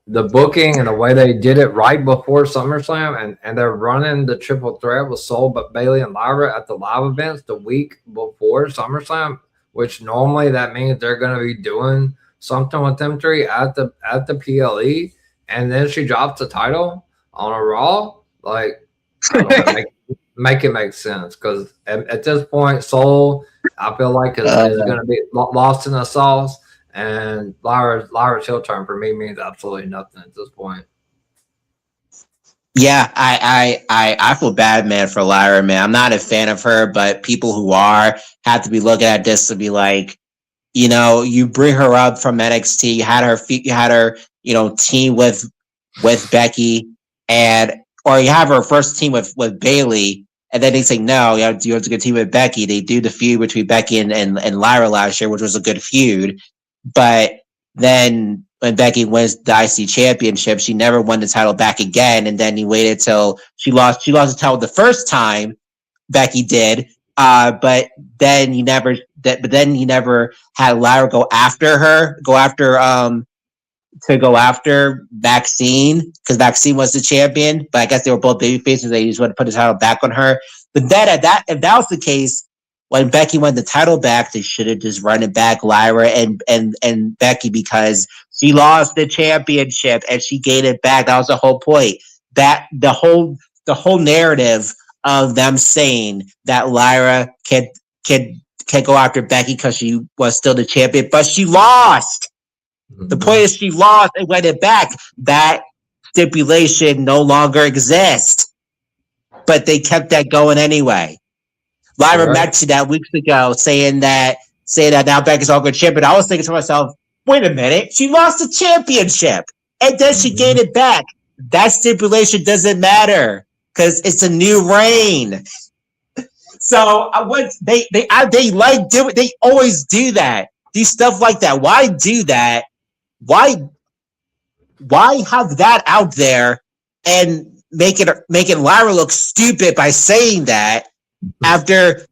the booking and the way they did it right before SummerSlam, and they're running the triple threat with Sol, but Bayley and Lyra at the live events the week before SummerSlam, which normally that means they're going to be doing something with them three at the PLE, and then she drops the title on a Raw. Like, I don't know, make it make sense because at this point, Sol, I feel like is going to be lost in the sauce. And Lyra's heel turn for me means absolutely nothing at this point. Yeah, I feel bad, man, for Lyra, man. I'm not a fan of her, but people who are have to be looking at this to be like, you bring her up from NXT. You had her team with Becky. and or you have her first team with Bailey, and then they say no, you have to go team with Becky. They do the feud between Becky and Lyra last year, which was a good feud, but then when Becky wins the IC championship, she never won the title back again, and then he waited till she lost the title the first time. Becky did, but then he never. But then he never had Lyra go after her, go after Maxine because Maxine was the champion. But I guess they were both baby faces. They just want to put the title back on her. But then if that was the case, when Becky won the title back, they should have just run it back, Lyra and Becky, because she lost the championship and she gained it back. That was the whole point. That the whole narrative of them saying that Lyra can go after Becky because she was still the champion, but she lost. The point is she lost and went it back. That stipulation no longer exists. But they kept that going anyway. Lyra mentioned that weeks ago, saying that now Becky's all good champion. I was thinking to myself, wait a minute, she lost the championship and then she gained it back. That stipulation doesn't matter because it's a new reign. So they always do that. These stuff like that. Why do that? Why have that out there and making Lyra look stupid by saying that after?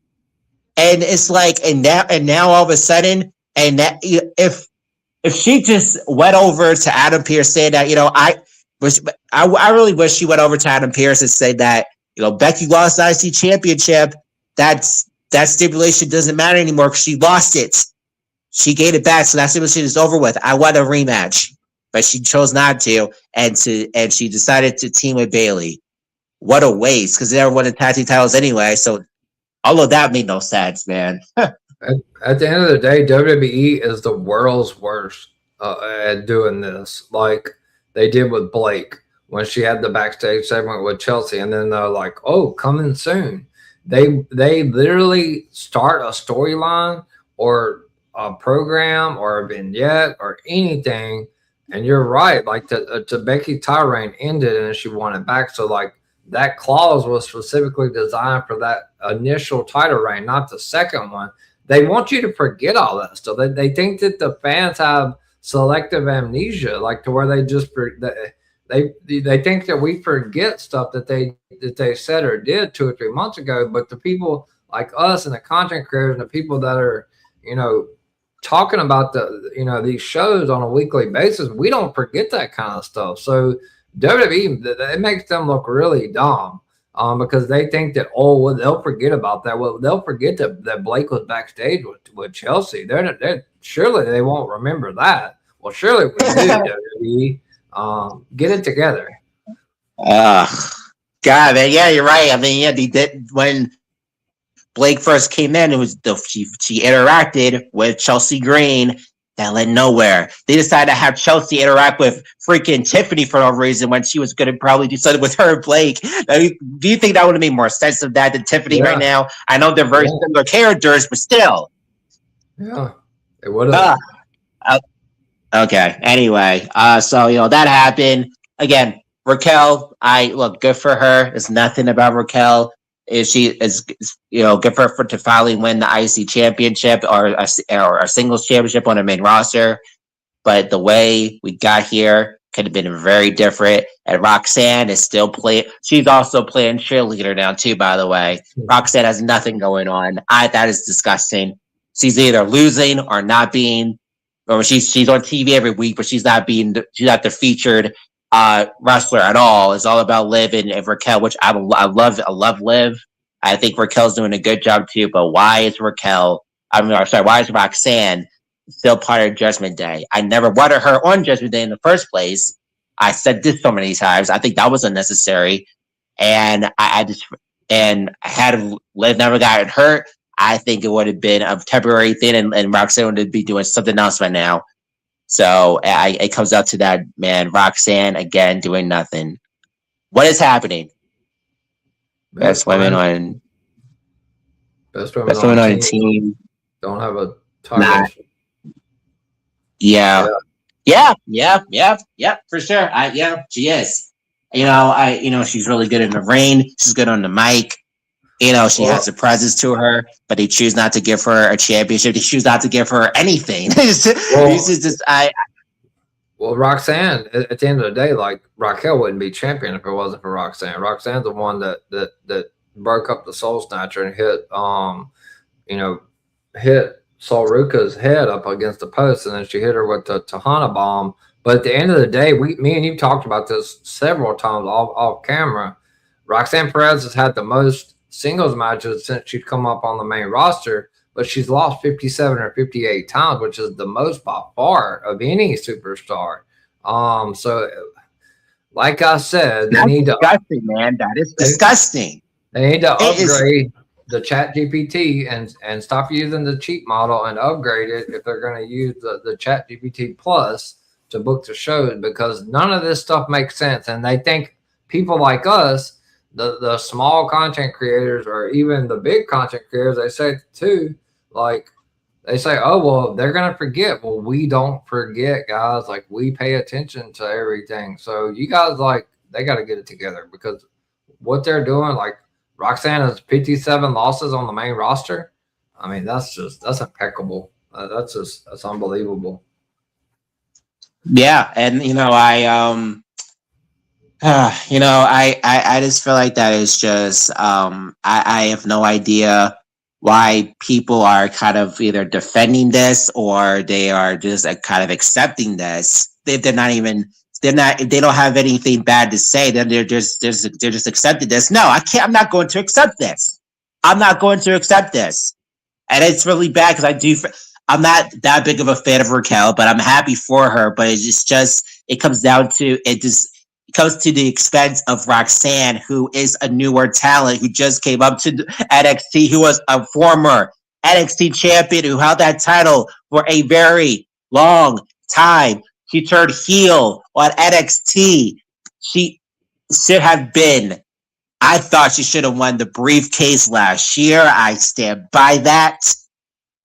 And it's like, and now all of a sudden, and that, if she just went over to Adam Pearce saying that, I really wish she went over to Adam Pearce and said that, Becky lost the IC championship. That stipulation doesn't matter anymore because she lost it. She gained it back, so that stipulation is over with. I want a rematch, but she chose not to, and she decided to team with Bailey. What a waste, because they never won the tag team titles anyway. So all of that made no sense, man. At the end of the day, WWE is the world's worst at doing this, like they did with Blake when she had the backstage segment with Chelsea, and then they're like, "Oh, coming soon." They literally start a storyline or a program or a vignette or anything, and you're right. Like the Becky title reign ended and she won it back. So like that clause was specifically designed for that initial title reign, not the second one. They want you to forget all that stuff. They think that the fans have selective amnesia, like to where they just they think that we forget stuff that they said or did 2 or 3 months ago. But the people like us and the content creators and the people that are, talking about these shows on a weekly basis, we don't forget that kind of stuff. So WWE, it makes them look really dumb because they think that, they'll forget about that. Well, they'll forget that Blake was backstage with Chelsea. They're surely they won't remember that. Well, surely we do, WWE. Get it together. God, man, yeah, you're right. I mean, yeah, they did when Blake first came in. It was she interacted with Chelsea Green. That led nowhere. They decided to have Chelsea interact with freaking Tiffany for no reason when she was going to probably do something with her and Blake. Do you think that would have made more sense of that than Tiffany right now? I know they're very similar characters, but still. Yeah, it would have. Okay. Anyway, so that happened again. Raquel, good for her. It's nothing about Raquel. Is good for her to finally win the IC championship or a singles championship on the main roster. But the way we got here could have been very different. And Roxanne is still playing. She's also playing cheerleader now too, by the way. Roxanne has nothing going on. That is disgusting. She's either losing or not being, or she's on TV every week, but she's not the featured wrestler at all. It's all about Liv and Raquel, which I love Liv. I think Raquel's doing a good job too, but why is Roxanne still part of Judgment Day? I never wanted her on Judgment Day in the first place. I said this so many times. I think that was unnecessary. And had Liv never gotten hurt, I think it would have been a temporary thing and Roxanne would be doing something else right now. So it comes out to that, man. Roxanne again doing nothing. What is happening? Best women on a team. Don't have a title. Yeah, for sure. She is. She's really good in the ring. She's good on the mic. She Well, has a presence to her, but they choose not to give her a championship. They choose not to give her anything. well, I well, Roxanne. At the end of the day, like Raquel wouldn't be champion if it wasn't for Roxanne. Roxanne's the one that broke up the Soul Snatcher and you know, hit Sol Ruka's head up against the post, and then she hit her with the Tahana bomb. But at the end of the day, me and you talked about this several times off camera. Roxanne Perez has had the most singles matches since she'd come up on the main roster, but she's lost 57 or 58 times, which is the most by far of any superstar. So like I said, that's disgusting, man. That is disgusting. They need to It is. upgrade the Chat GPT and stop using the cheap model and upgrade it if they're going to use the Chat GPT Plus to book the shows, because none of this stuff makes sense. And they think people like us, the small content creators or even the big content creators, they say too, like they say, oh, well, they're going to forget. Well, we don't forget, guys. Like, we pay attention to everything. So you guys, like, they got to get it together, because what they're doing, like, Roxanne has 57 losses on the main roster. I mean, that's impeccable. That's unbelievable. Yeah, and I just feel like that is just I have no idea why people are kind of either defending this or they are just kind of accepting this. They don't have anything bad to say. Then they're just accepting this. No, I can't. I'm not going to accept this. I'm not going to accept this. And it's really bad because I'm not that big of a fan of Raquel, but I'm happy for her. But it comes down to it comes to the expense of Roxanne, who is a newer talent who just came up to NXT, who was a former NXT champion who held that title for a very long time. She turned heel on NXT. She should have been. I thought she should have won the briefcase last year. I stand by that.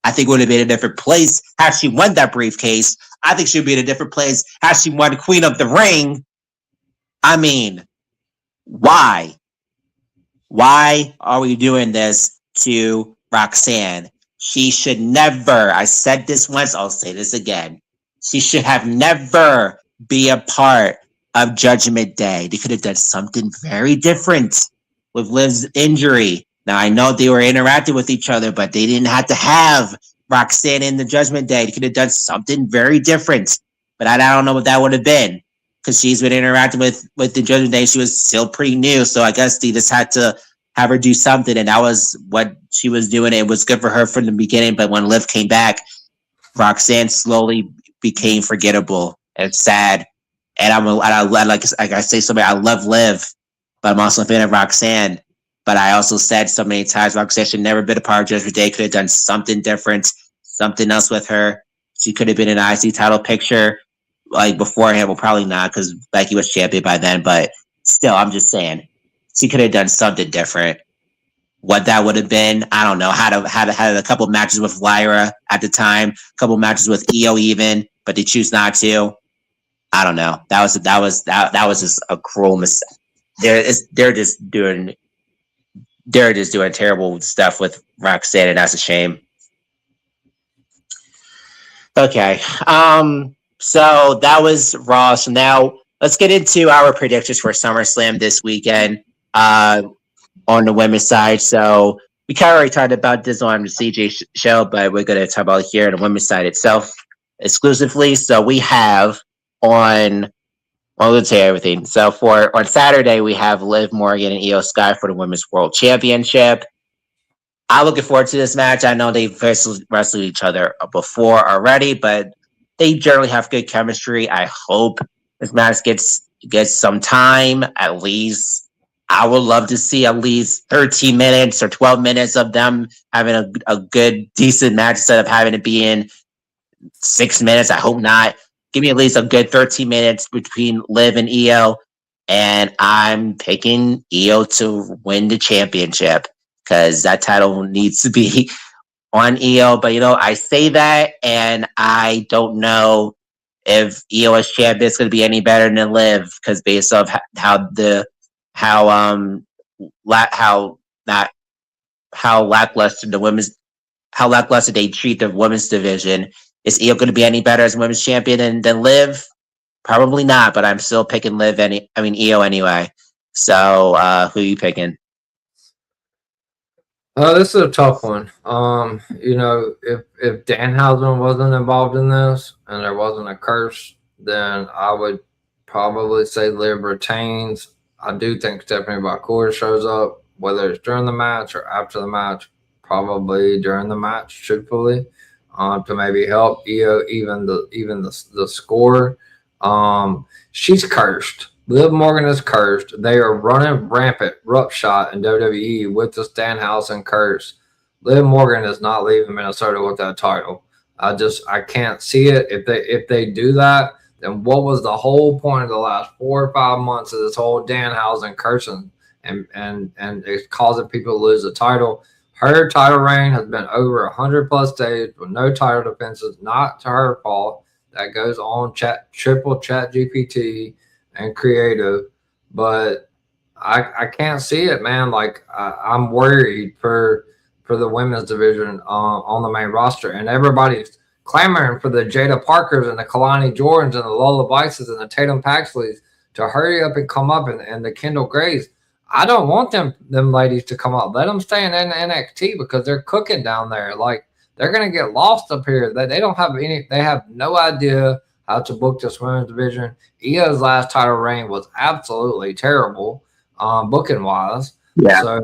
I think it would have been a different place had she won that briefcase. I think she would be in a different place had she won Queen of the Ring. I mean, why? Why are we doing this to Roxanne? She should never, I said this once, I'll say this again. She should have never be a part of Judgment Day. They could have done something very different with Liv's injury. Now, I know they were interacting with each other, but they didn't have to have Roxanne in the Judgment Day. They could have done something very different. But I don't know what that would have been, because she's been interacting with the Judgment Day. She was still pretty new, so I guess they just had to have her do something, and that was what she was doing. It was good for her from the beginning, but when Liv came back, Roxanne slowly became forgettable. And it's sad. And like I say so many, I love Liv, but I'm also a fan of Roxanne. But I also said so many times, Roxanne should never been a part of Judgment Day. Could have done something different, something else with her. She could have been in an IC title picture like beforehand. Well, probably not, because Becky was champion by then. But still, I'm just saying she could have done something different. What that would have been, I don't know. Had a couple of matches with Lyra at the time, a couple of matches with Io even, but they choose not to. I don't know. That was just a cruel mistake. They're just doing terrible stuff with Roxanne, and that's a shame. Okay. So that was Raw. So now let's get into our predictions for SummerSlam this weekend on the women's side. So we kind of already talked about this on the CJ show, but we're going to talk about it here on the women's side itself exclusively. So we have let's say everything. So on Saturday, we have Liv Morgan and Io Sky for the Women's World Championship. I'm looking forward to this match. I know they've wrestled each other before already, but they generally have good chemistry. I hope this match gets some time, at least. I would love to see at least 13 minutes or 12 minutes of them having a good, decent match instead of having it be in 6 minutes. I hope not. Give me at least a good 13 minutes between Liv and Io, and I'm picking Io to win the championship because that title needs to be on Io. But, I say that, and I don't know if Io is champion, it's going to be any better than Liv, because based off how how not how lackluster the women's how lackluster they treat the women's division. Is Io going to be any better as women's champion than Liv? Probably not, but I'm still picking Io anyway. So who are you picking? This is a tough one. If Danhausen wasn't involved in this and there wasn't a curse, then I would probably say Liv retains. I do think Stephanie Bakura shows up, whether it's during the match or after the match. Probably during the match, truthfully, to maybe help Io even the score. She's cursed. Liv Morgan is cursed. They are running rampant roughshot in WWE with the Danhausen curse. Liv Morgan is not leaving Minnesota with that title. I can't see it. If they do that, then what was the whole point of the last 4 or 5 months of this whole Danhausen cursing and it's causing people to lose the title? Her title reign has been over 100 plus days with no title defenses, not to her fault. That goes on triple chat GPT and creative, but I can't see it, man. Like I'm worried for the women's division on the main roster, and everybody's clamoring for the Jada Parkers and the Kalani Jordans and the Lola Bices and the Tatum Paxleys to hurry up and come up, and the Kendall Grays. I don't want them ladies to come up. Let them stay in NXT because they're cooking down there. Like they're gonna get lost up here. They don't have any. They have no idea how to book this women's division. Io's last title reign was absolutely terrible, booking wise. Yeah. So,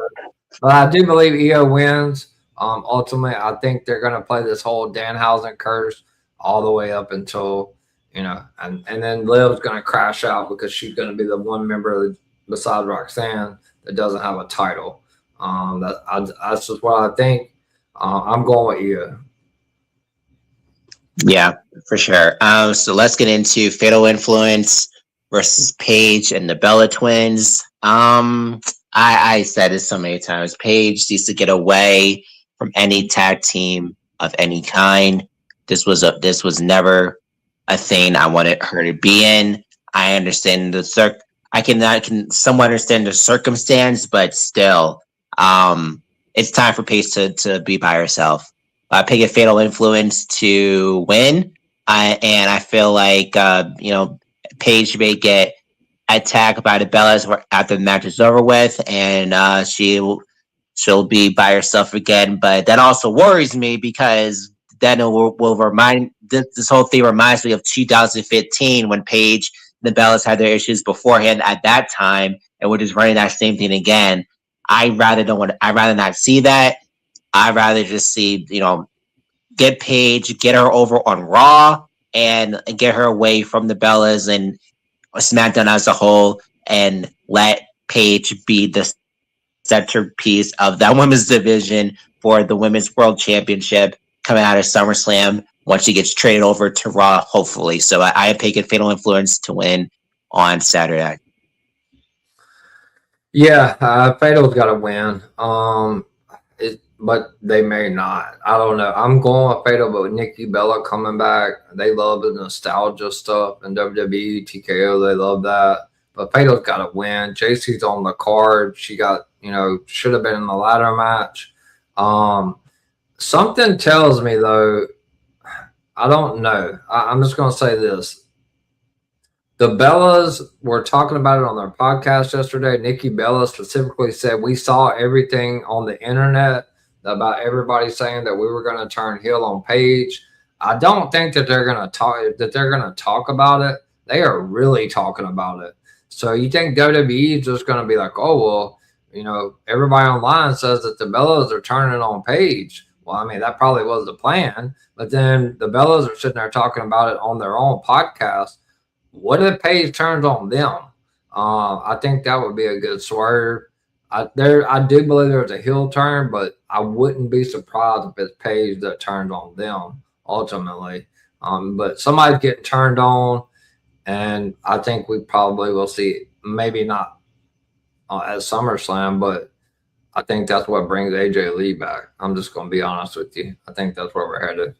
but I do believe Io wins. Ultimately, I think they're going to play this whole Danhausen curse all the way up until and then Liv's going to crash out because she's going to be the one member besides Roxanne that doesn't have a title. That's just what I think. I'm going with Io. Yeah, for sure. So let's get into Fatal Influence versus Paige and the Bella Twins. I said it so many times. Paige needs to get away from any tag team of any kind. This was never a thing I wanted her to be in. I understand I can somewhat understand the circumstance, but still, it's time for Paige to be by herself. Pick a Fatal Influence to win, and I feel like Paige may get attacked by the Bellas after the match is over with, and she'll be by herself again. But that also worries me because then it will remind this whole thing reminds me of 2015 when Paige and the Bellas had their issues beforehand at that time, and we're just running that same thing again. I'd rather not see that. I'd rather just see, get Paige, get her over on Raw, and get her away from the Bellas and SmackDown as a whole, and let Paige be the centerpiece of that women's division for the Women's World Championship coming out of SummerSlam once she gets traded over to Raw, hopefully. So I am picking Fatal Influence to win on Saturday. Yeah, Fatal's got to win. But they may not. I don't know. I'm going with Fatal, but with Nikki Bella coming back, they love the nostalgia stuff and WWE, TKO, they love that. But Fatal's got to win. JC's on the card. She got, should have been in the ladder match. Something tells me, though, I don't know. I'm just going to say this. The Bellas were talking about it on their podcast yesterday. Nikki Bella specifically said, we saw everything on the internet about everybody saying that we were going to turn heel on Paige. I don't think that they're going to talk about it. They are really talking about it. So you think WWE is just going to be like, oh, well, everybody online says that the Bellas are turning on Paige. Well, I mean, that probably was the plan. But then the Bellas are sitting there talking about it on their own podcast. What if Paige turns on them? I think that would be a good swerve. I do believe there's a heel turn, but I wouldn't be surprised if it's Paige that turns on them ultimately. But somebody's getting turned on, and I think we probably will see, maybe not at SummerSlam, but I think that's what brings AJ Lee back. I'm just going to be honest with you. I think that's where we're headed.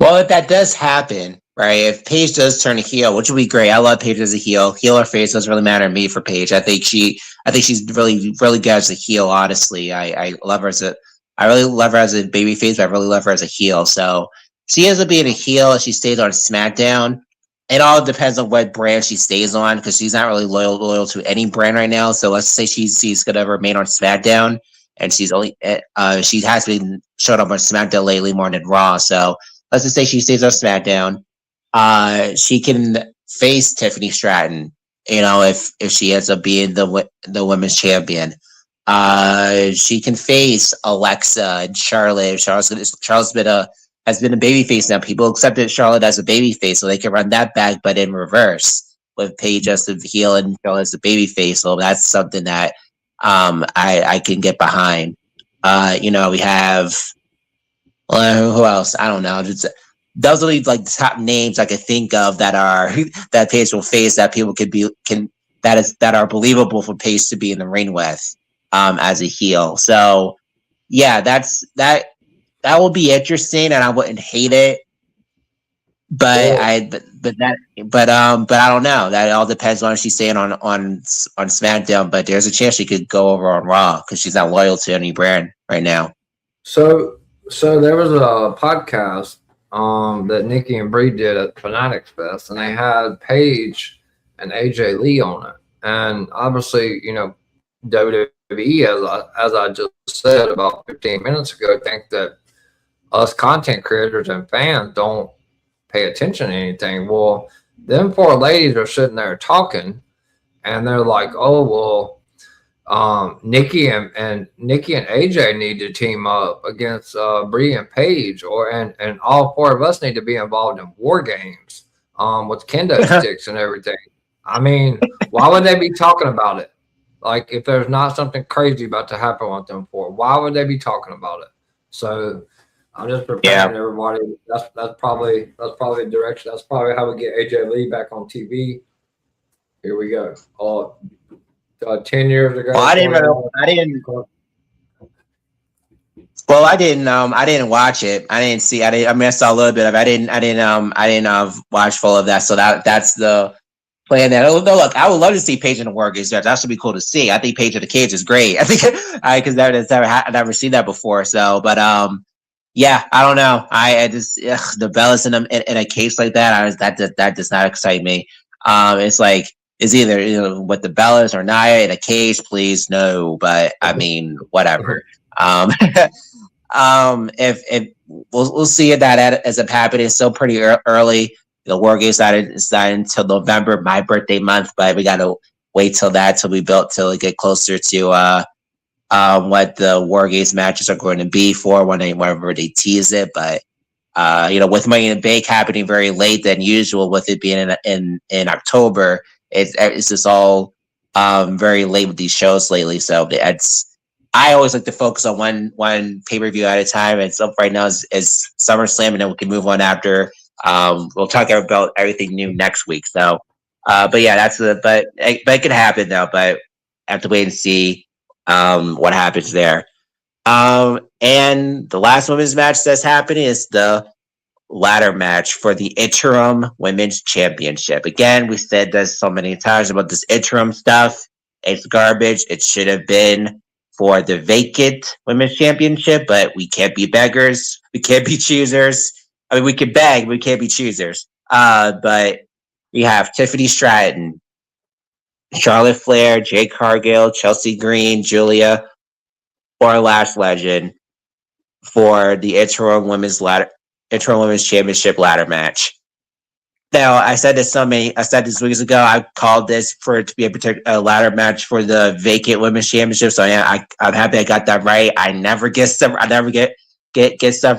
Well, if that does happen, right? If Paige does turn a heel, which would be great. I love Paige as a heel or face doesn't really matter to me for Paige. I think she's really, really good as a heel. Honestly, I love her as a, I really love her as a baby face, but I really love her as a heel. So she ends up being a heel. She stays on SmackDown. It all depends on what brand she stays on because she's not really loyal to any brand right now. So let's say she's gonna remain on SmackDown, and she has been showing up on SmackDown lately more than Raw. So let's just say she stays on SmackDown. She can face Tiffany Stratton. You know, if she ends up being the women's champion, she can face Alexa and Charlotte. Charlotte's been a has been a babyface now. People accepted Charlotte as a babyface, so they can run that back, but in reverse with Paige as the heel and Charlotte as the babyface. So that's something that I can get behind. You know, we have who else? I don't know. Just, those are like the top names I could think of that are that Paige will face that people that are believable for Paige to be in the ring with as a heel. So yeah, that will be interesting, and I wouldn't hate it. But Well, but I don't know. That all depends on if she's staying on SmackDown. But there's a chance she could go over on Raw because she's not loyal to any brand right now. so there was a podcast that Nikki and Bree did at Fanatics Fest, and they had Paige and AJ Lee on it. And obviously, you know, WWE, as I just said about 15 minutes ago, think that us content creators and fans don't pay attention to anything. Well, them four ladies are sitting there talking, and they're like, "Oh well, Nikki and AJ need to team up against Bree and Paige, and all four of us need to be involved in war games with kendo sticks and everything." I mean, why would they be talking about it? Like, if there's not something crazy about to happen with them four, why would they be talking about it? So I'm just Yeah. preparing everybody. That's probably the direction. That's probably how we get AJ Lee back on TV. Here we go. 10 years ago, Well, I didn't watch it. I didn't see. I mean, I saw a little bit of it. I didn't watch full of that. So that's the plan. That look, I would love to see Paige in the War Games. That should be cool to see. I think Paige in the Cage is great. I think because I've never seen that before. So, but yeah, I don't know. I just the Bellas in a case like that. That does not excite me. It's like it's either with the Bellas or Nia in a cage, please no. But I mean, whatever. Um, if we'll see that as it happens. It's still pretty early. The War Games not until November, my birthday month, but we gotta wait till we get closer to what the War Games matches are going to be for whenever they tease it. But with Money in the Bank happening very late than usual, with it being in October, it's just all very late with these shows lately. So I always like to focus on one pay-per-view at a time, and so right now is SummerSlam, and then we can move on after. We'll talk about everything new next week. So, but yeah, but it could happen though. But I have to wait and see what happens there. And the last women's match that's happening is the ladder match for the interim women's championship. Again, we said this so many times about this interim stuff. It's garbage. It should have been for the vacant women's championship, but we can't be beggars. We can't be choosers. I mean, we can beg, but we can't be choosers. But we have Tiffany Stratton, Charlotte Flair, Jade Cargill, Chelsea Green, Julia, or Lash Legend for the interim women's championship ladder match. Now, I said this weeks ago. I called this for it to be a ladder match for the vacant women's championship. So yeah, I'm happy I got that right. I never get stuff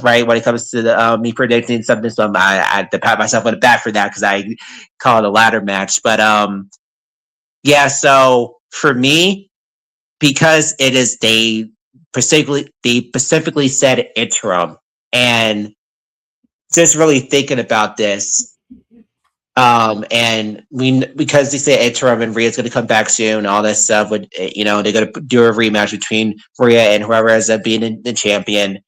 right when it comes to me predicting something. So I had to pat myself on the back for that because I called it a ladder match. But yeah. So for me, because it is they specifically said interim, and just really thinking about this. And because they say interim and Rhea's going to come back soon, all this stuff they're going to do a rematch between Rhea and whoever ends up being the champion.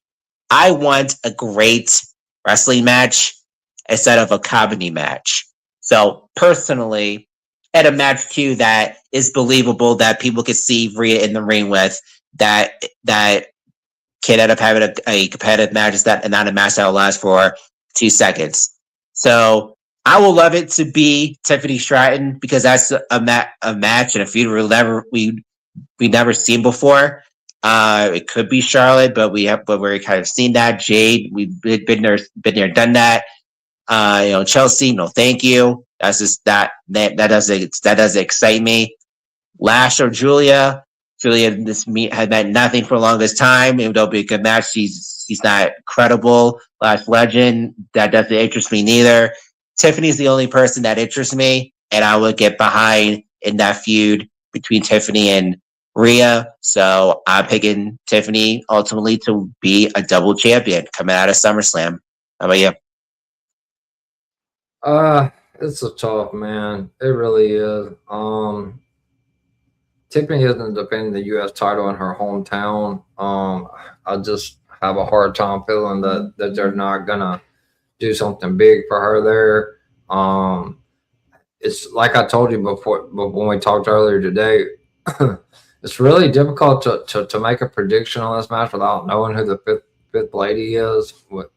I want a great wrestling match instead of a comedy match. So personally, and a match too that is believable that people can see Rhea in the ring with, that can end up having a competitive match and not a match that will last for 2 seconds. So I will love it to be Tiffany Stratton because that's a match and a feud we never seen before. It could be Charlotte, but we're kind of seen that. Jade, we've been there, done that. Chelsea, no, thank you. That's just that doesn't excite me. Lash or Julia. This had meant nothing for the longest time. It would be a good match. She's not credible. Lash legend. That doesn't interest me neither. Tiffany's the only person that interests me, and I would get behind in that feud between Tiffany and Rhea. So I'm picking Tiffany ultimately to be a double champion coming out of SummerSlam. How about you? It's a tough, man. It really is. Tiffany isn't defending the U.S. title in her hometown. I just have a hard time feeling that they're not gonna do something big for her there. It's like I told you before, but when we talked earlier today, it's really difficult to make a prediction on this match without knowing who the fifth lady is,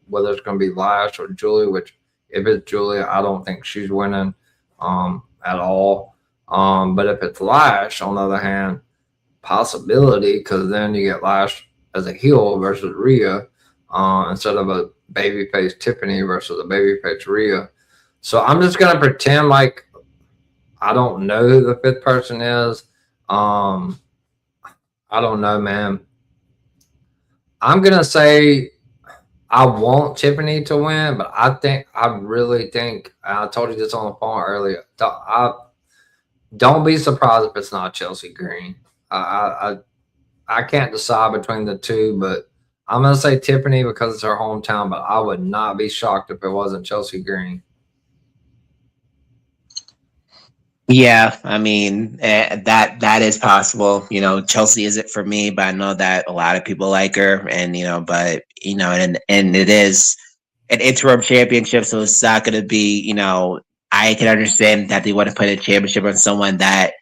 whether it's going to be Lash or Julie. Which, if it's Julie, I don't think she's winning at all. But if it's Lash, on the other hand, possibility, because then you get Lash as a heel versus Rhea instead of a babyface Tiffany versus a babyface Rhea. So I'm just gonna pretend like I don't know who the fifth person is. I don't know, man. I'm gonna say I want Tiffany to win, but I really think I told you this on the phone earlier. Don't be surprised if it's not Chelsea Green. I can't decide between the two, but I'm gonna say Tiffany because it's her hometown. But I would not be shocked if it wasn't Chelsea Green. Yeah, I mean that is possible. Chelsea isn't for me, but I know that a lot of people like her, and and it is an interim championship, so it's not going to be. I can understand that they want to put a championship on someone that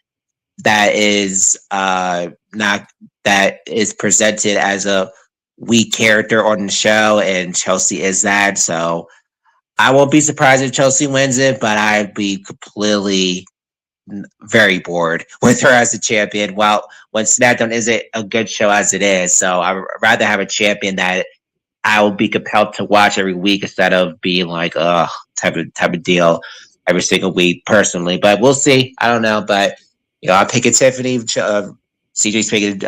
is not that is presented as a weak character on the show, and Chelsea is that. So I won't be surprised if Chelsea wins it, but I'd be completely very bored with her as a champion. Well, when SmackDown isn't a good show as it is, so I'd rather have a champion that I will be compelled to watch every week instead of being like, type of deal every single week personally. But we'll see. I don't know, but I'm picking Tiffany. CJ's picking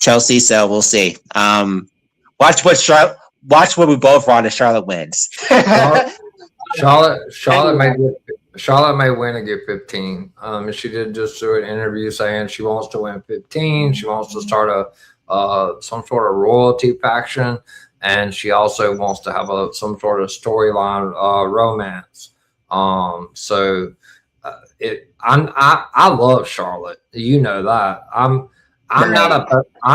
Chelsea, so we'll see. Watch what we both want if Charlotte wins. Charlotte may win and get 15. She did just do an interview saying she wants to win 15. She wants to start some sort of royalty faction, and she also wants to have some sort of storyline romance. I love Charlotte. You know that. I'm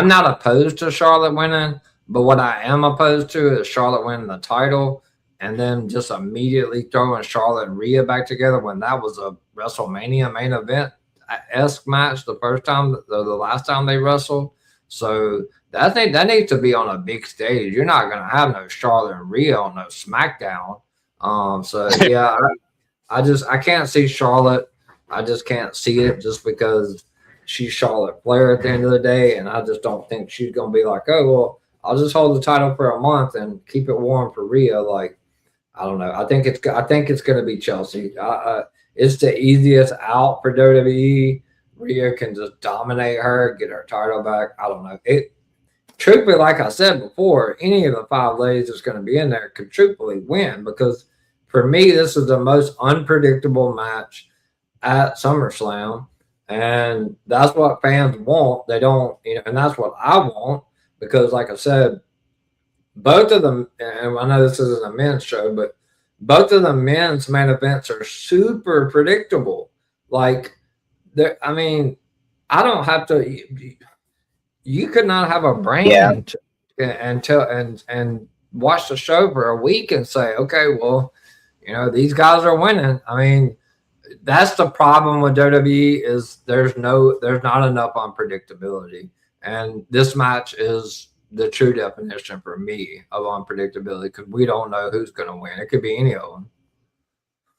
not opposed to Charlotte winning, but what I am opposed to is Charlotte winning the title and then just immediately throwing Charlotte and Rhea back together when that was a WrestleMania main event-esque match the last time they wrestled. So that needs to be on a big stage. You're not going to have no Charlotte and Rhea on no SmackDown. I can't see Charlotte. I just can't see it just because she's Charlotte Flair at the end of the day, and I just don't think she's going to be like, oh, well, I'll just hold the title for a month and keep it warm for Rhea. Like, I don't know. I think it's going to be Chelsea. It's the easiest out for WWE. Rhea can just dominate her, get her title back. I don't know. Truthfully, like I said before, any of the 5 ladies that's going to be in there could truthfully win because for me, this is the most unpredictable match at SummerSlam. And that's what fans want. They don't, and that's what I want because, like I said, both of them, and I know this isn't a men's show, but both of the men's main events are super predictable. Like, I mean, I don't have to. You could not have a brand and watch the show for a week and say, okay, well, these guys are winning. I mean, that's the problem with WWE is there's not enough unpredictability, and this match is the true definition for me of unpredictability because we don't know who's going to win. It could be any of them.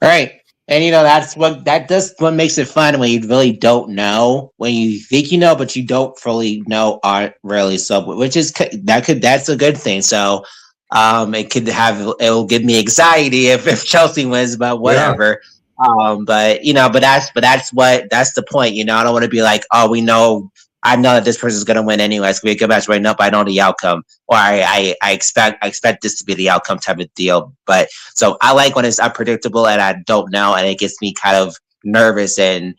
Right. And that's what makes it fun when you really don't know, when you think you know, but you don't fully know, aren't really. So, that's a good thing. So, it'll give me anxiety if Chelsea wins, but whatever. But that's the point. I don't want to be like, oh, I know that this person's going to win anyway. It's going to be a good match right now, but I know the outcome, or I expect this to be the outcome type of deal. But so I like when it's unpredictable and I don't know, and it gets me kind of nervous and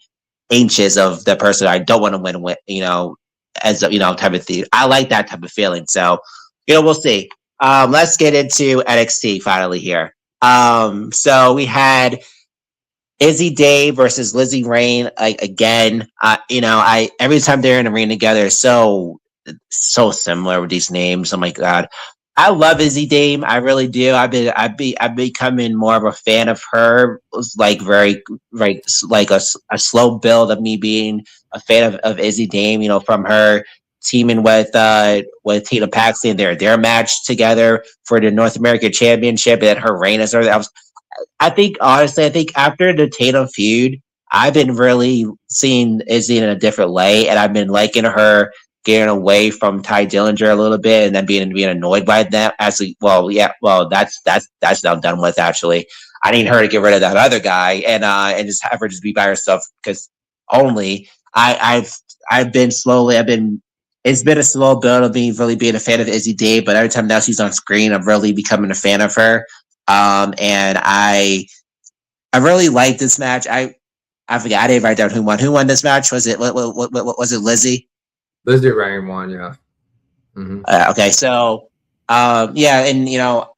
anxious of the person I don't want to win with, as type of thing. I like that type of feeling. So, we'll see. Let's get into NXT finally here. So we had Izzy Day versus Lizzie Rain. Like again, I every time they're in the ring together, it's so similar with these names. Oh my god, I love Izzy Dame. I really do. I've becoming more of a fan of her. It was like like a slow build of me being a fan of Izzy Dame. From her teaming with Tina Paxley and their match together for the North American Championship, and her reign as her. I think after the Tatum feud, I've been really seeing Izzy in a different light, and I've been liking her getting away from Ty Dillinger a little bit, and then being annoyed by that. Actually, that's now done with. Actually, I need her to get rid of that other guy and just have her just be by herself, because only I've been slowly. It's been a slow build of really being a fan of Izzy Day, but every time now she's on screen, I'm really becoming a fan of her. And I really like this match. I forgot. I didn't write down who won. Who won this match? Was it what was it? Lizzie? Lizzie Rain won. Yeah. Mm-hmm. Okay, so yeah, and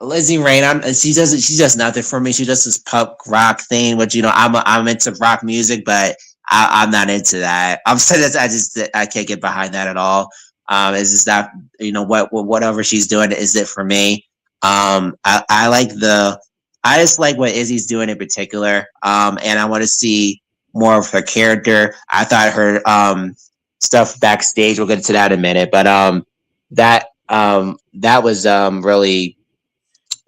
Lizzie Rain, she does nothing for me. She does this punk rock thing, which I'm into rock music, but I'm not into that. I'm saying that I can't get behind that at all. It's just that whatever she's doing is it for me. I just like what Izzy's doing in particular. And I want to see more of her character. I thought her stuff backstage, we'll get into that in a minute, but that was really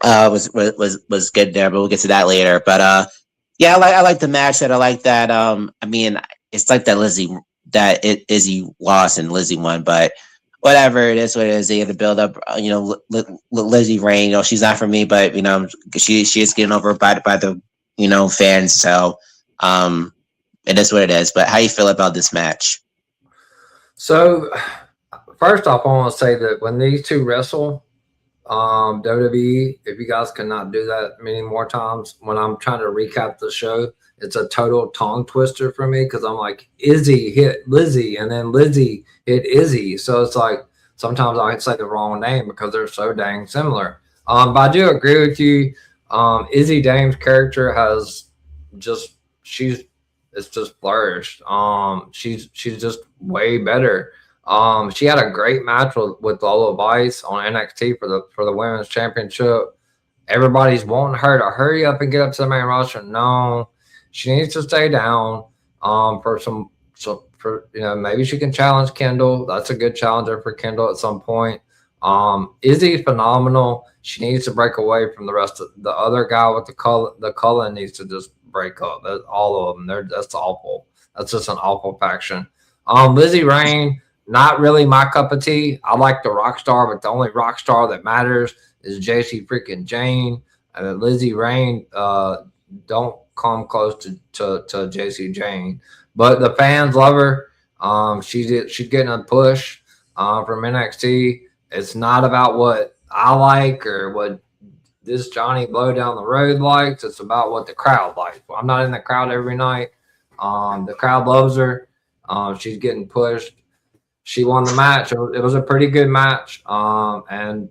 was good there, but we'll get to that later. But yeah, I like the match. I like that. I mean, it's like that Izzy lost and Lizzie won, but whatever, it is what it is. They had to build up, Lizzie Rain. She's not for me, but she is getting over by the fans. So it is what it is. But how you feel about this match? So first off, I want to say that when these two wrestle, WWE, if you guys cannot do that many more times, when I'm trying to recap the show, it's a total tongue twister for me because I'm like, Izzy hit Lizzie and then Lizzie hit Izzy. So it's like sometimes I say the wrong name because they're so dang similar. But I do agree with you. Izzy Dame's character has it's just flourished. She's just way better. She had a great match with Lola Vice on NXT for the women's championship. Everybody's wanting her to hurry up and get up to the main roster. No, she needs to stay down. Maybe she can challenge Kendall. That's a good challenger for Kendall at some point. Izzy's phenomenal. She needs to break away from the rest of the other guy with the Cullen needs to just break up. That's all of them. That's awful. That's just an awful faction. Lizzie Rain, not really my cup of tea. I like the rock star, but the only rock star that matters is JC freaking Jane. And Lizzie Rain, don't come close to JC Jane. But the fans love her. She's getting a push from NXT. It's not about what I like or what this Johnny Blow down the road likes. It's about what the crowd likes. I'm not in the crowd every night. The crowd loves her. She's getting pushed. She won the match. It was a pretty good match. And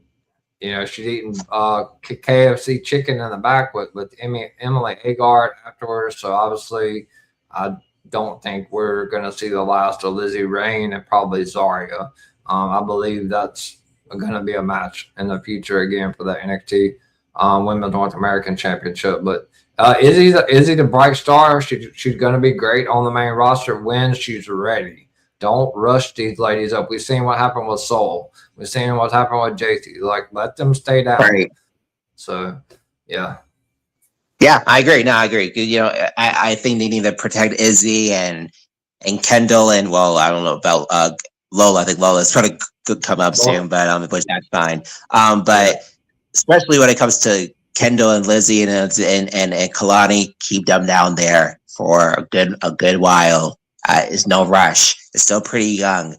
she's eating KFC chicken in the back with Emily Agard afterwards. So obviously, I don't think we're going to see the last of Lizzie Rain and probably Zarya. I believe that's going to be a match in the future again for the NXT Women's North American Championship. But Izzy the bright star. She's going to be great on the main roster when she's ready. Don't rush these ladies up. We've seen what happened with Soul. We've seen what happened with JT. Like, let them stay down. Right. So, yeah. Yeah, I agree. No, I agree. You know, I think they need to protect Izzy and Kendall, and well, I don't know about Lola. I think Lola's trying to come up soon, but that's fine. But especially when it comes to Kendall and Lizzie and Kalani, keep them down there for a good while. It's no rush. It's still pretty young,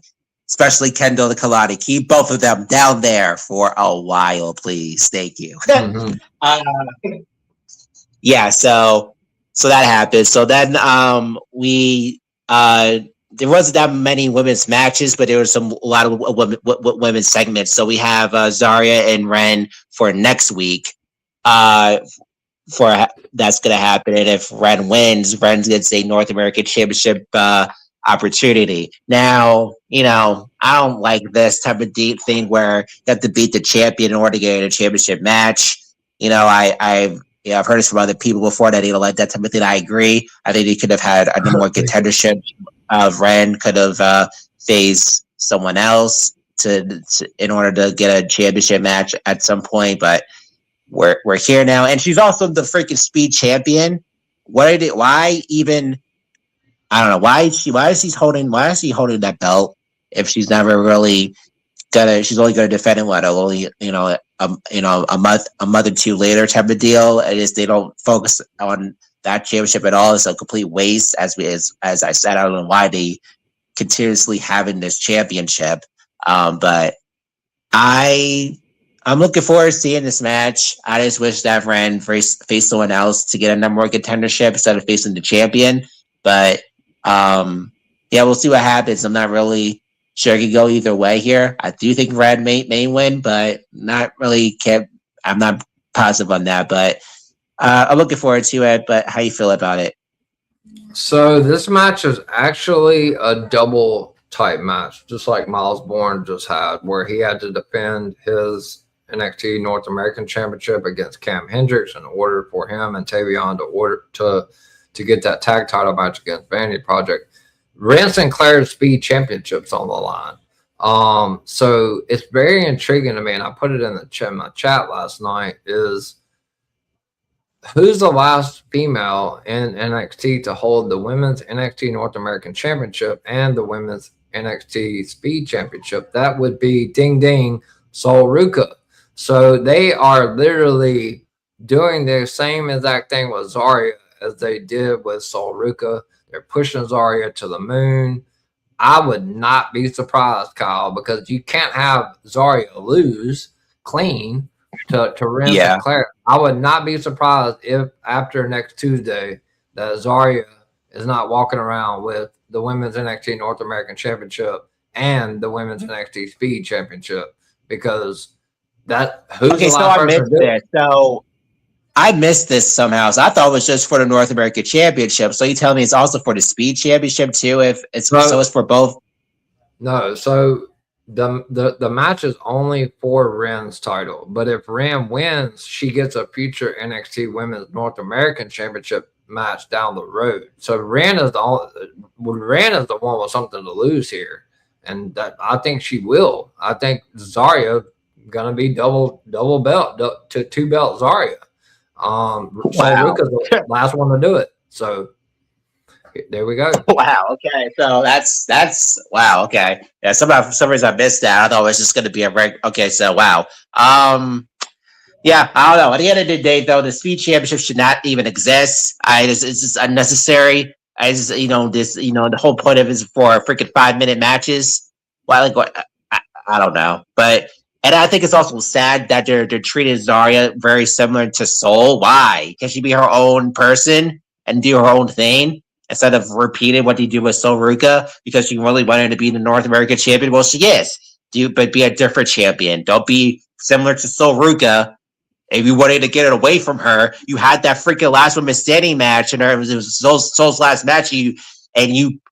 especially Kendall and Kalani. Keep both of them down there for a while, please. Thank you. Mm-hmm. Yeah, so that happened. So then we there wasn't that many women's matches, but there was a lot of women's segments. So we have Zarya and Ren for next week. For that's going to happen, and if Ren wins, Ren gets a North American Championship opportunity. Now, you know, I don't like this type of deep thing where you have to beat the champion in order to get a championship match. You know, I've heard this from other people before that they don't like that type of thing. I agree. I think they could have had a more contendership. Ren could have faced someone else to in order to get a championship match at some point, but we're here now, and she's also the freaking speed champion. Why even? I don't know why is he holding that belt if she's never really she's only gonna defend it only a month or two later type of deal. It is they don't focus on that championship at all. It's a complete waste. As I said, I don't know why they continuously having this championship. But I'm looking forward to seeing this match. I just wish that Ren faced someone else to get a number one contendership instead of facing the champion. But yeah, we'll see what happens. I'm not really sure it could go either way here. I do think Ren may win, but not really. I'm not positive on that. But I'm looking forward to it. But how you feel about it? So this match is actually a double type match, just like Miles Bourne just had, where he had to defend his NXT North American Championship against Cam Hendricks in order for him and Tavion to get that tag title match against Vanity Project. Ren Sinclair's Speed Championship's on the line. So it's very intriguing to me, and I put it in my chat last night, is who's the last female in NXT to hold the Women's NXT North American Championship and the Women's NXT Speed Championship? That would be Ding Ding Sol Ruca. So they are literally doing the same exact thing with Zarya as they did with Sol Ruca. They're pushing Zarya to the moon. I would not be surprised, Kyle, because you can't have Zarya lose clean to Ren Sinclair. I would not be surprised if after next Tuesday that Zarya is not walking around with the Women's NXT North American Championship and the Women's NXT Speed Championship, because I missed this. So I missed this somehow. So I thought it was just for the North American Championship. So you tell me it's also for the Speed Championship too? If it's so it's for both? No. So the match is only for Ren's title, but if Ren wins, she gets a future NXT Women's North American Championship match down the road. So Ren is the one with something to lose here, and that I think she will. I think Zarya gonna be double belt to two belt Zarya. Ruca's the last one to do it. So there we go. Wow. Okay. So that's wow. Okay. Yeah. For some reason I missed that. I thought it was just gonna be a reg. Okay. So wow. Yeah. I don't know. At the end of the day, though, the Speed Championship should not even exist. It's just unnecessary. The whole point of it is for freaking 5-minute matches. Why? I don't know, but. And I think it's also sad that they're treating Zarya very similar to Soul. Why? Can she be her own person and do her own thing instead of repeating what they do with Sol Ruca because she really wanted to be the North American champion? Well, she is. But be a different champion. Don't be similar to Sol Ruca. If you wanted to get it away from her, you had that freaking last woman standing match, and it was Sol's last match. You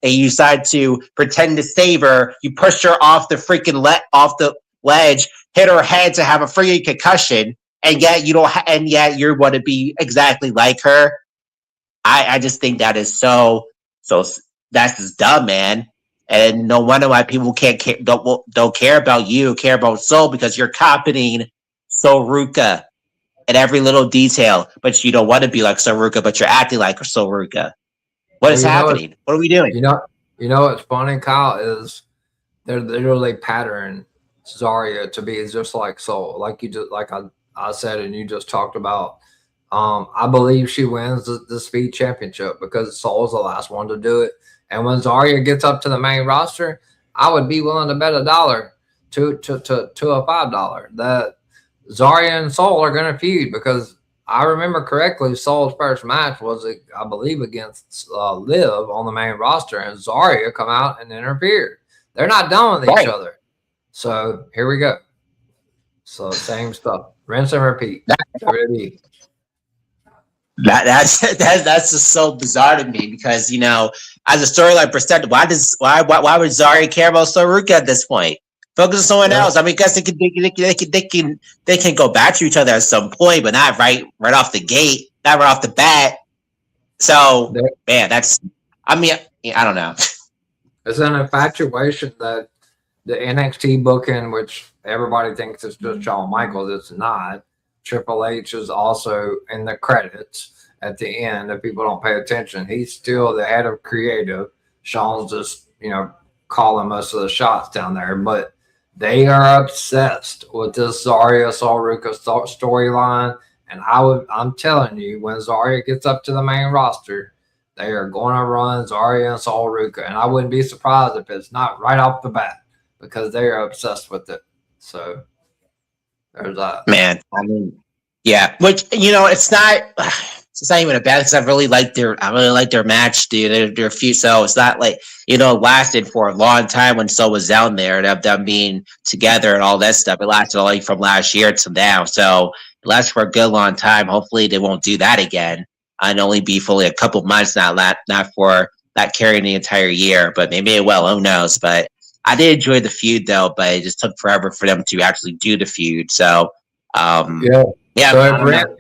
decided to pretend to save her. You pushed her off the freaking off the ledge hit her head to have a freaking concussion, and yet you don't, and yet you want to be exactly like her. I just think that is so that's just dumb, man. And no wonder why people don't care about you, care about Soul, because you're copying Soruka in every little detail, but you don't want to be like Soruka, but you're acting like Soruka. What is happening? What are we doing? You know what's funny, Kyle, is they're literally pattern Zarya to be just like Soul, like you just like I said, and you just talked about. I believe she wins the speed championship because Soul's the last one to do it. And when Zarya gets up to the main roster, I would be willing to bet $1 to a $5 that Zarya and Soul are going to feud, because I remember correctly, Soul's first match was, I believe, against Liv on the main roster, and Zarya come out and interfered. They're not done with each other. So here we go. So same stuff. Rinse and repeat. WWE. That's just so bizarre to me, because you know, as a storyline perspective, why would Zarya care about Soruka at this point? Focus on someone else. I mean, I guess they can go back to each other at some point, but not right off the gate, not right off the bat. So man, I mean, I don't know. It's an infatuation that the NXT booking, which everybody thinks is just Shawn Michaels, it's not. Triple H is also in the credits at the end. If people don't pay attention, he's still the head of creative. Shawn's just, calling most of the shots down there. But they are obsessed with this Zarya Soruka storyline. And I'm telling you, when Zarya gets up to the main roster, they are going to run Zarya and Soruka. And I wouldn't be surprised if it's not right off the bat, because they are obsessed with it. So there's that. Man, I mean, yeah. Which it's not even a bad, because I really like their match, dude. Their feud. So it's not like it lasted for a long time when So was down there, and them being together and all that stuff. It lasted like from last year to now, so it lasted for a good long time. Hopefully, they won't do that again. And only be fully a couple months, not for that carrying the entire year. But maybe it will. Who knows? But I did enjoy the feud, though, but it just took forever for them to actually do the feud. So, yeah. So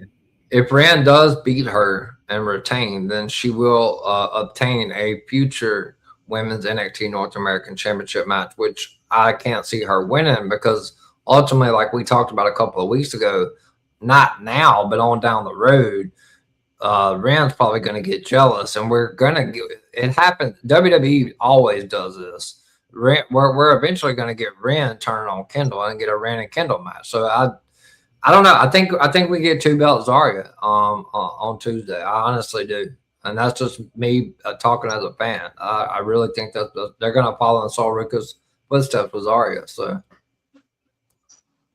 if Rand does beat her and retain, then she will obtain a future Women's NXT North American Championship match, which I can't see her winning, because ultimately, like we talked about a couple of weeks ago, not now, but on down the road, Rand's probably going to get jealous, and we're going to get it. Happens. WWE always does this. We're eventually going to get Ren turn on Kendall and get a Ren and Kendall match. So I don't know. I think we get 2-belt Zarya on Tuesday. I honestly do, and that's just me talking as a fan. I really think that they're going to follow in Soruka's footsteps with Zarya. So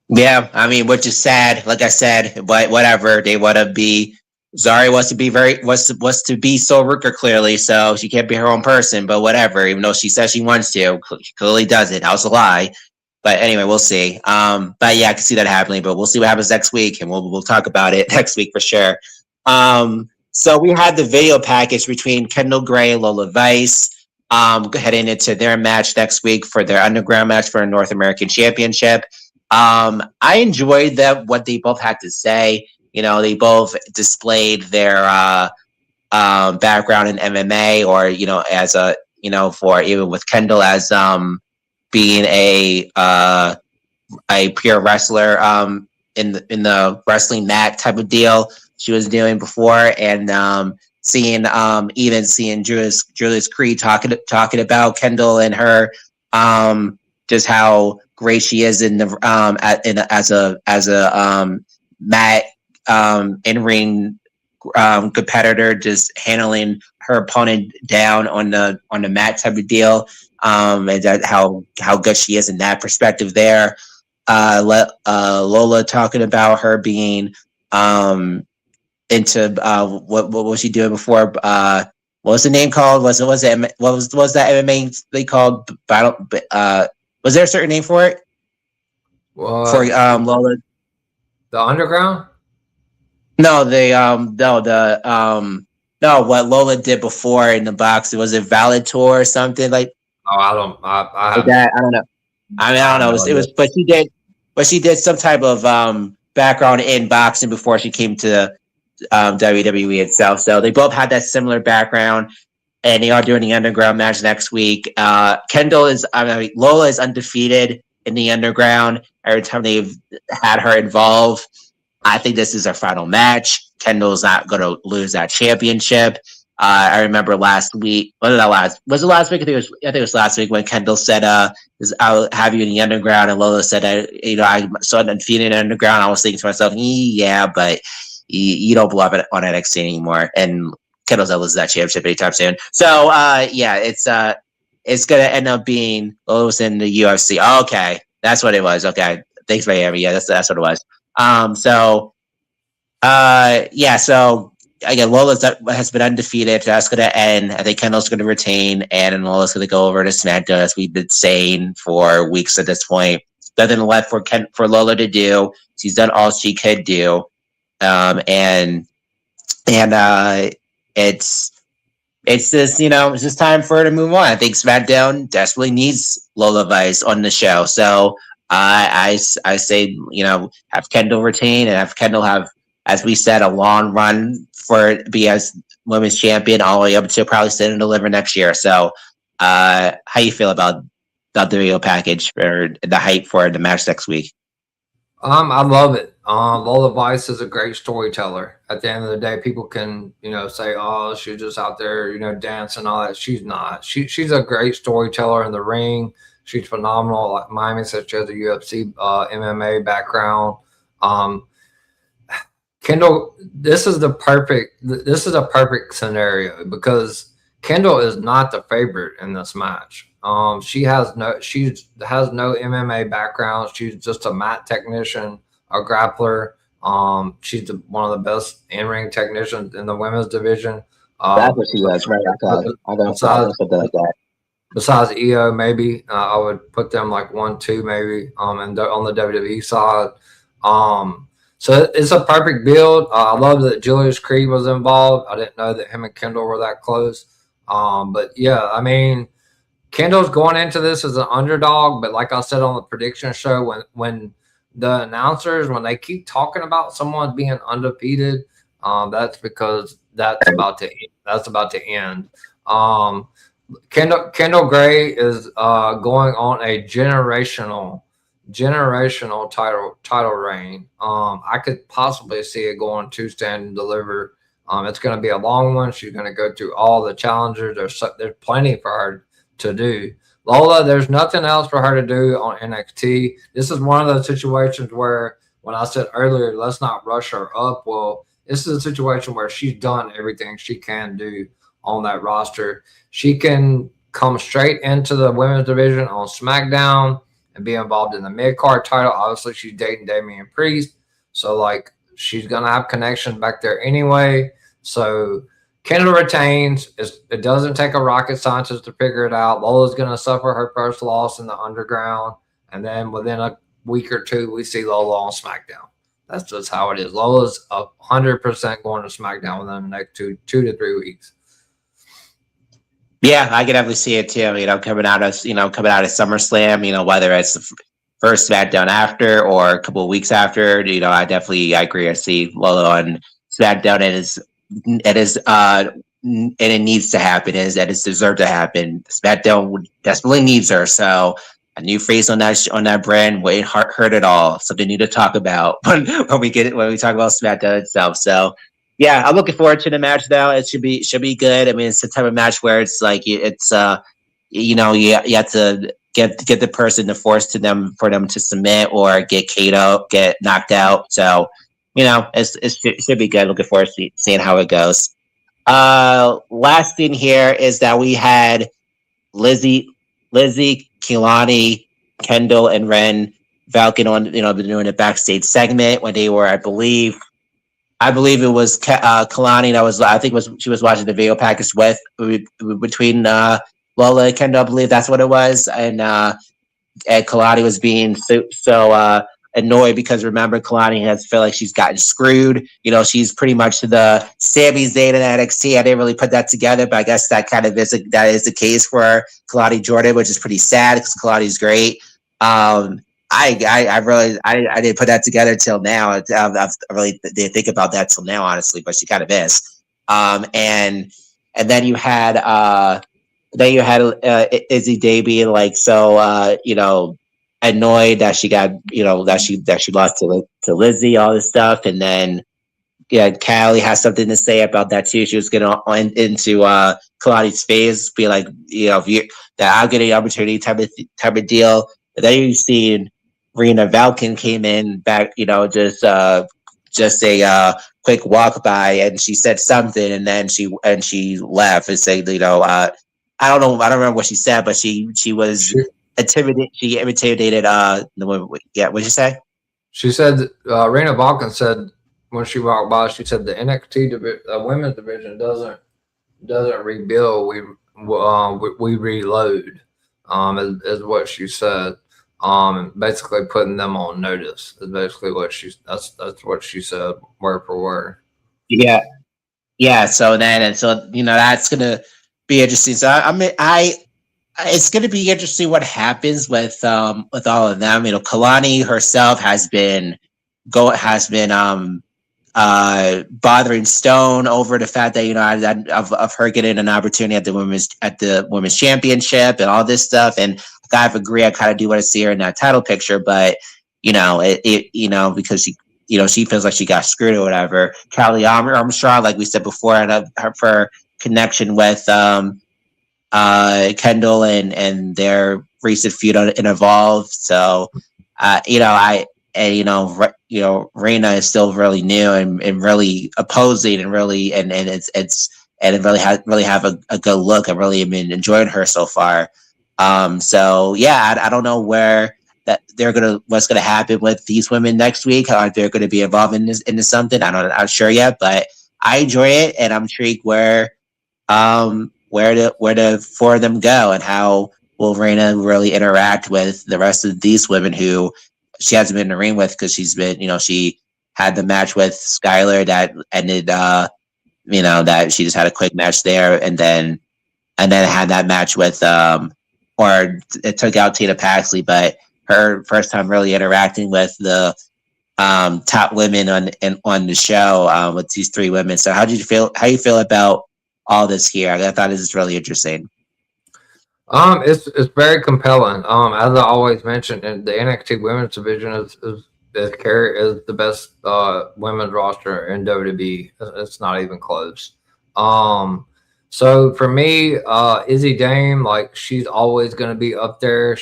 yeah, I mean, which is sad. Like I said, but whatever, they want to be. Zarya wants to be Soruka, clearly, so she can't be her own person, but whatever, even though she says she wants to, she clearly doesn't. That was a lie. But anyway, we'll see. But yeah, I can see that happening, but we'll see what happens next week, and we'll talk about it next week for sure. So we had the video package between Kendall Gray and Lola Vice heading into their match next week for their underground match for a North American Championship. I enjoyed what they both had to say. They both displayed their background in MMA, or as a for even with Kendall as being a pure wrestler in the wrestling mat type of deal she was doing before, and seeing Julius Creed talking about Kendall and her, just how great she is in the as a mat in-ring competitor, just handling her opponent down on the mat type of deal, and that how good she is in that perspective there. Lola talking about her being into what was she doing before? What was the name called? Was that MMA they called battle? Was there a certain name for it? For Lola, the Underground. No, what Lola did before in the box, was it Valid Tour or something like? Oh, I don't know. I mean, I don't know. It was, but she did. but she did some type of background in boxing before she came to WWE itself. So they both had that similar background, and they are doing the underground match next week. Lola is undefeated in the underground. Every time they've had her involved, I think this is her final match. Kendall's not going to lose that championship. I remember last week. Was it last week? I think it was last week when Kendall said, "I'll have you in the underground," and Lola said, "I saw an undefeated underground." I was thinking to myself, "Yeah, but you don't belong on NXT anymore." And Kendall's not losing that championship anytime soon. So, it's gonna end up being Lola's in the UFC. Oh, okay, that's what it was. Okay, thanks, Miami. Yeah, that's what it was. So again, Lola has been undefeated. That's going to end. I think Kendall's going to retain, and Lola's going to go over to SmackDown, as we've been saying for weeks at this point. Nothing left for Lola to do. She's done all she could do, and it's just it's just time for her to move on. I think SmackDown desperately needs Lola Vice on the show, so I say have Kendall retain and have Kendall have, as we said, a long run for be as women's champion all the way up to probably sit and deliver next year. So, how you feel about the video package or the hype for the match next week? I love it. Lola Vice is a great storyteller. At the end of the day, people can say, "Oh, she's just out there dancing and all that." She's not. She's a great storyteller in the ring. She's phenomenal. Like Miami said, she has a UFC MMA background. Kendall, this is a perfect scenario because Kendall is not the favorite in this match. She has no MMA background. She's just a mat technician, a grappler. She's one of the best in-ring technicians in the women's division. That's what she was, right? I got something like that. Besides EO, maybe I would put them like 1-2, maybe and on the WWE side. So it's a perfect build. I love that Julius Creed was involved. I didn't know that him and Kendall were that close. But yeah, I mean, Kendall's going into this as an underdog. But like I said on the prediction show, when the announcers, when they keep talking about someone being undefeated, that's because that's about to end. Kendall Gray is going on a generational title reign. I could possibly see it going to Stand and Deliver. It's going to be a long one. She's going to go through all the challengers. There's plenty for her to do. Lola, there's nothing else for her to do on NXT. This is one of those situations where, when I said earlier, let's not rush her up. Well, this is a situation where she's done everything she can do on that roster. She can come straight into the women's division on SmackDown and be involved in the mid-card title. Obviously, she's dating Damian Priest, so she's gonna have connections back there anyway. So Kendall retains. It doesn't take a rocket scientist to figure it out. Lola's gonna suffer her first loss in the underground, and then within a week or two, we see Lola on SmackDown. That's just how it is. Lola's 100% going to SmackDown within the next 2 to 3 weeks. Yeah, I can definitely see it too. Coming out of SummerSlam, whether it's the first SmackDown after or a couple of weeks after, I agree. I see Lola on SmackDown, and it needs to happen. It's deserved to happen. SmackDown desperately needs her. So a new face on that brand won't hurt at all. Something new to talk about when we talk about SmackDown itself. So. Yeah, I'm looking forward to the match now. It should be good. I mean, it's the type of match where it's like you have to get the person to force for them to submit or get knocked out. So, it should be good. Looking forward to seeing how it goes. Last thing here is that we had Lizzie, Kehlani, Kendall, and Ren Falcon on doing a backstage segment when they were, I believe it was Kalani that she was watching the video package between Lola and Kendall. I believe that's what it was, and Kalani was being so annoyed because, remember, Kalani has felt like she's gotten screwed. She's pretty much the Sami Zayn in NXT. I didn't really put that together, but I guess that is the case for Kalani Jordan, which is pretty sad because Kalani's great. I really I didn't put that together till now. I really didn't think about that till now, honestly. But she kind of is. And then you had Izzy Day being like so annoyed that she got that she lost to Lizzie, all this stuff, and then yeah, Callie has something to say about that too. She was getting into Kalani's face, be like, if you that I'll get an opportunity type of deal. But then you see Rena Valkin came in back, just a quick walk by, and she said something, and then she left and said, I don't know, I don't remember what she said, but she was intimidated. She intimidated the women. Yeah, what'd you say? She said, Rena Balkan said when she walked by, she said the women's division doesn't rebuild. We reload. Is what she said. Basically putting them on notice is basically that's what she said word for word. Yeah, yeah. So that's gonna be interesting. So I mean, it's going to be interesting what happens with all of them. Kalani herself has been bothering Stone over the fact that of her getting an opportunity at the women's championship and all this stuff. And I kind of agree. I kind of do want to see her in that title picture, but because she feels like she got screwed or whatever. Callie Armstrong, like we said before, and her connection with Kendall and their recent feud in Evolve. So, Reina is still really new and really opposing and really and it really have a good look. I really have been enjoying her so far. So yeah, I don't know what's gonna happen with these women next week. How they're gonna be involved into something. I'm not sure yet, but I enjoy it and I'm intrigued where the four of them go and how will Reina really interact with the rest of these women who she hasn't been in the ring with because she's been, she had the match with Skylar that ended, that she just had a quick match there and then had that match with, or it took out Tina Paxley, but her first time really interacting with the top women on the show with these three women. So how you feel about all this here? I thought this is really interesting. It's very compelling. As I always mentioned, the NXT Women's Division is the best women's roster in WWE. It's not even close. So for me, Izzy Dame, like she's always going to be up there.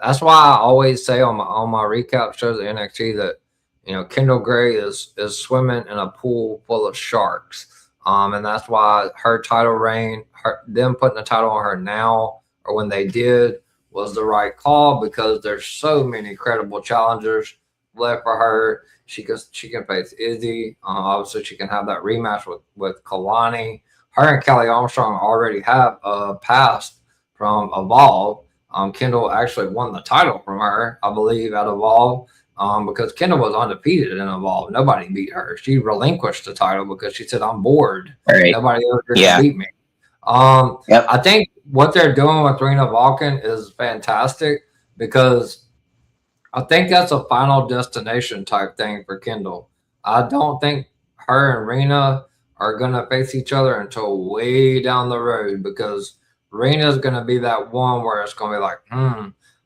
That's why I always say on my recap shows at NXT that Kendall Gray is swimming in a pool full of sharks. And that's why her title reign, them putting the title on her now or when they did was the right call because there's so many credible challengers left for her. She can face Izzy. Obviously, she can have that rematch with Kalani. Her and Kelly Armstrong already have passed from Evolve. Kendall actually won the title from her, I believe, at Evolve. Because Kendall was undefeated in Evolve. Nobody beat her. She relinquished the title because she said, I'm bored. Right. Nobody ever can beat me. Yep. I think what they're doing with Rena Valkin is fantastic because I think that's a final destination type thing for Kendall. I don't think her and Rena are going to face each other until way down the road because Rena's going to be that one where it's going to be like,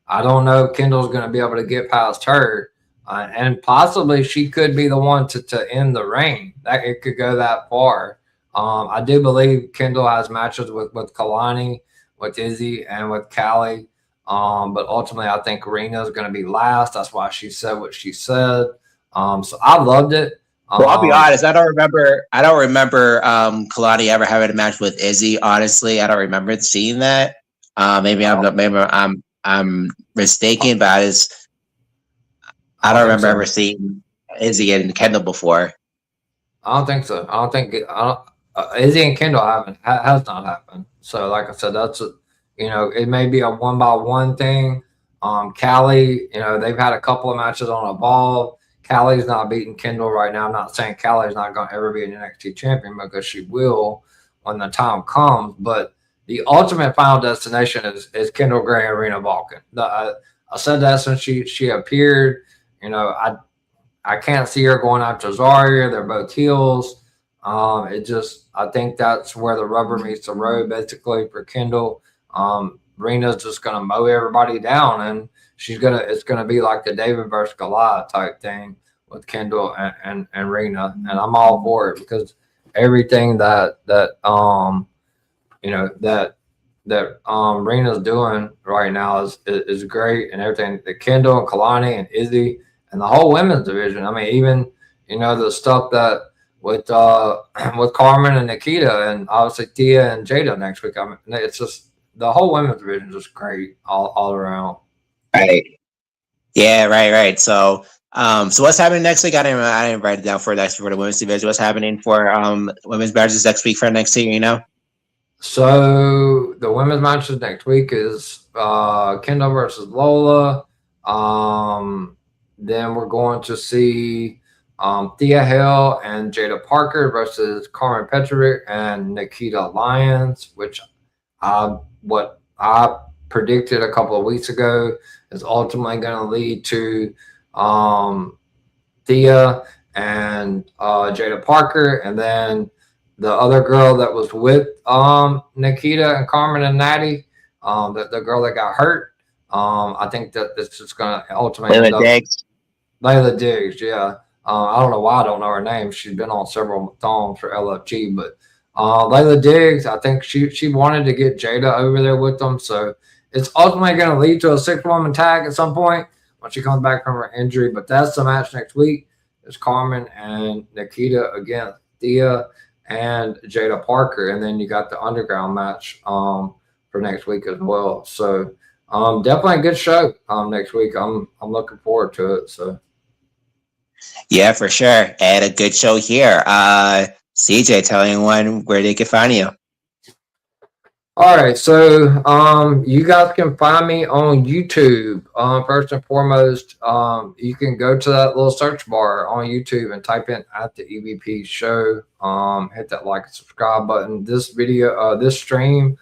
I don't know if Kendall's going to be able to get past her. And possibly she could be the one to end the reign. That it could go that far. I do believe Kendall has matches with Kalani, with Izzy, and with Callie. But ultimately, I think Rena is going to be last. That's why she said what she said. So I loved it. Well, I'll be honest. I don't remember Kalani ever having a match with Izzy. Honestly, I don't remember seeing that. Maybe I'm mistaken, but I don't remember ever seeing Izzy and Kendall before. I don't think so. I don't think Izzy and Kendall has not happened. So, like I said, that's it may be a 1-by-1 thing. Callie, they've had a couple of matches on Evolve. Callie's not beating Kendall right now. I'm not saying Callie's not going to ever be an NXT champion because she will when the time comes. But the ultimate final destination is Kendall Gray and Rena Valkin. I said that since she appeared. You know, I can't see her going after Zarya. They're both heels. I think that's where the rubber meets the road, basically, for Kendall. Rena's just gonna mow everybody down, and it's gonna be like the David versus Goliath type thing with Kendall and Rena, and I'm all for it because everything that you know that Rena's doing right now is great, and everything that Kendall and Kalani and Izzy and the whole women's division. I mean, even the stuff that with with Carmen and Nikita and obviously Tia and Jada next week. I mean, it's just the whole women's division is just great all around. Right. Yeah. Right. So, so what's happening next week? I didn't write it down for next week for the women's division. What's happening for women's matches next week for next year? You know. So the women's matches next week is Kendall versus Lola. Then we're going to see Thea Hill and Jada Parker versus Carmen Petrovic and Nikita Lyons, which what I predicted a couple of weeks ago is ultimately going to lead to Thea and Jada Parker, and then the other girl that was with Nikita and Carmen and Natty, the girl that got hurt. I think that this is going to ultimately end up Layla Diggs. Yeah. I don't know why I don't know her name. She's been on several thongs for LFG, but Layla Diggs, I think she wanted to get Jada over there with them. So it's ultimately going to lead to a 6-woman tag at some point when she comes back from her injury. But that's the match next week. It's Carmen and Nikita against Thea and Jada Parker. And then you got the underground match for next week as well. So definitely a good show next week. I'm looking forward to it. So. Yeah, for sure. And a good show here. CJ, tell anyone where they can find you. All right, so you guys can find me on YouTube. First and foremost, you can go to that little search bar on YouTube and type in at the EVP show. Hit that like and subscribe button. This video, this stream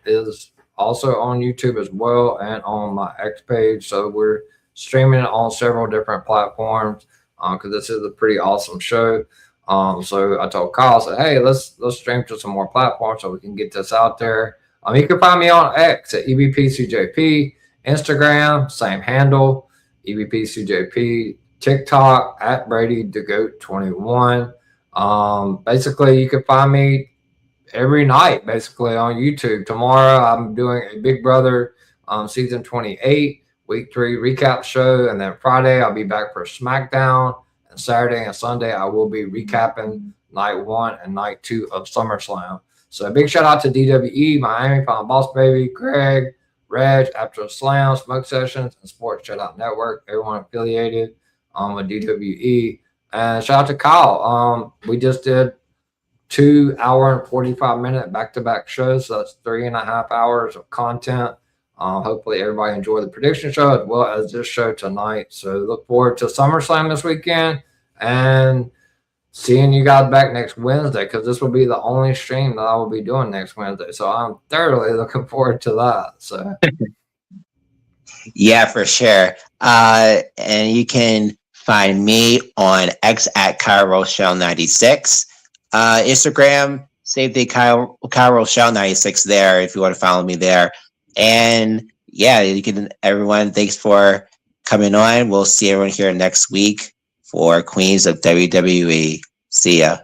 is also on YouTube as well and on my X page. So we're streaming it on several different platforms because this is a pretty awesome show. So I told Kyle, I said, hey, let's stream to some more platforms so we can get this out there. You can find me on X at EVPCJP, Instagram, same handle, EVPCJP, TikTok at Brady the Goat 21. Basically, you can find me every night, basically on YouTube. Tomorrow, I'm doing a Big Brother season 28, week 3 recap show, and then Friday I'll be back for SmackDown. Saturday and Sunday, I will be recapping night 1 and night 2 of SummerSlam. So a big shout out to DWE, Miami, Final Boss Baby, Greg, Reg, After a Slam, Smoke Sessions, and Sports Shutout Network, everyone affiliated with DWE. And shout out to Kyle. We just did 2 hour and 45-minute back-to-back shows. So that's 3.5 hours of content. Hopefully everybody enjoyed the prediction show as well as this show tonight. So look forward to SummerSlam this weekend and seeing you guys back next Wednesday, because this will be the only stream that I will be doing next Wednesday. So I'm thoroughly looking forward to that. So yeah, for sure. And you can find me on X at Kyle Rochelle 96. Instagram, save the Kyle Rochelle 96 there if you want to follow me there. And yeah, everyone, thanks for coming on. We'll see everyone here next week for Queens of WWE. See ya.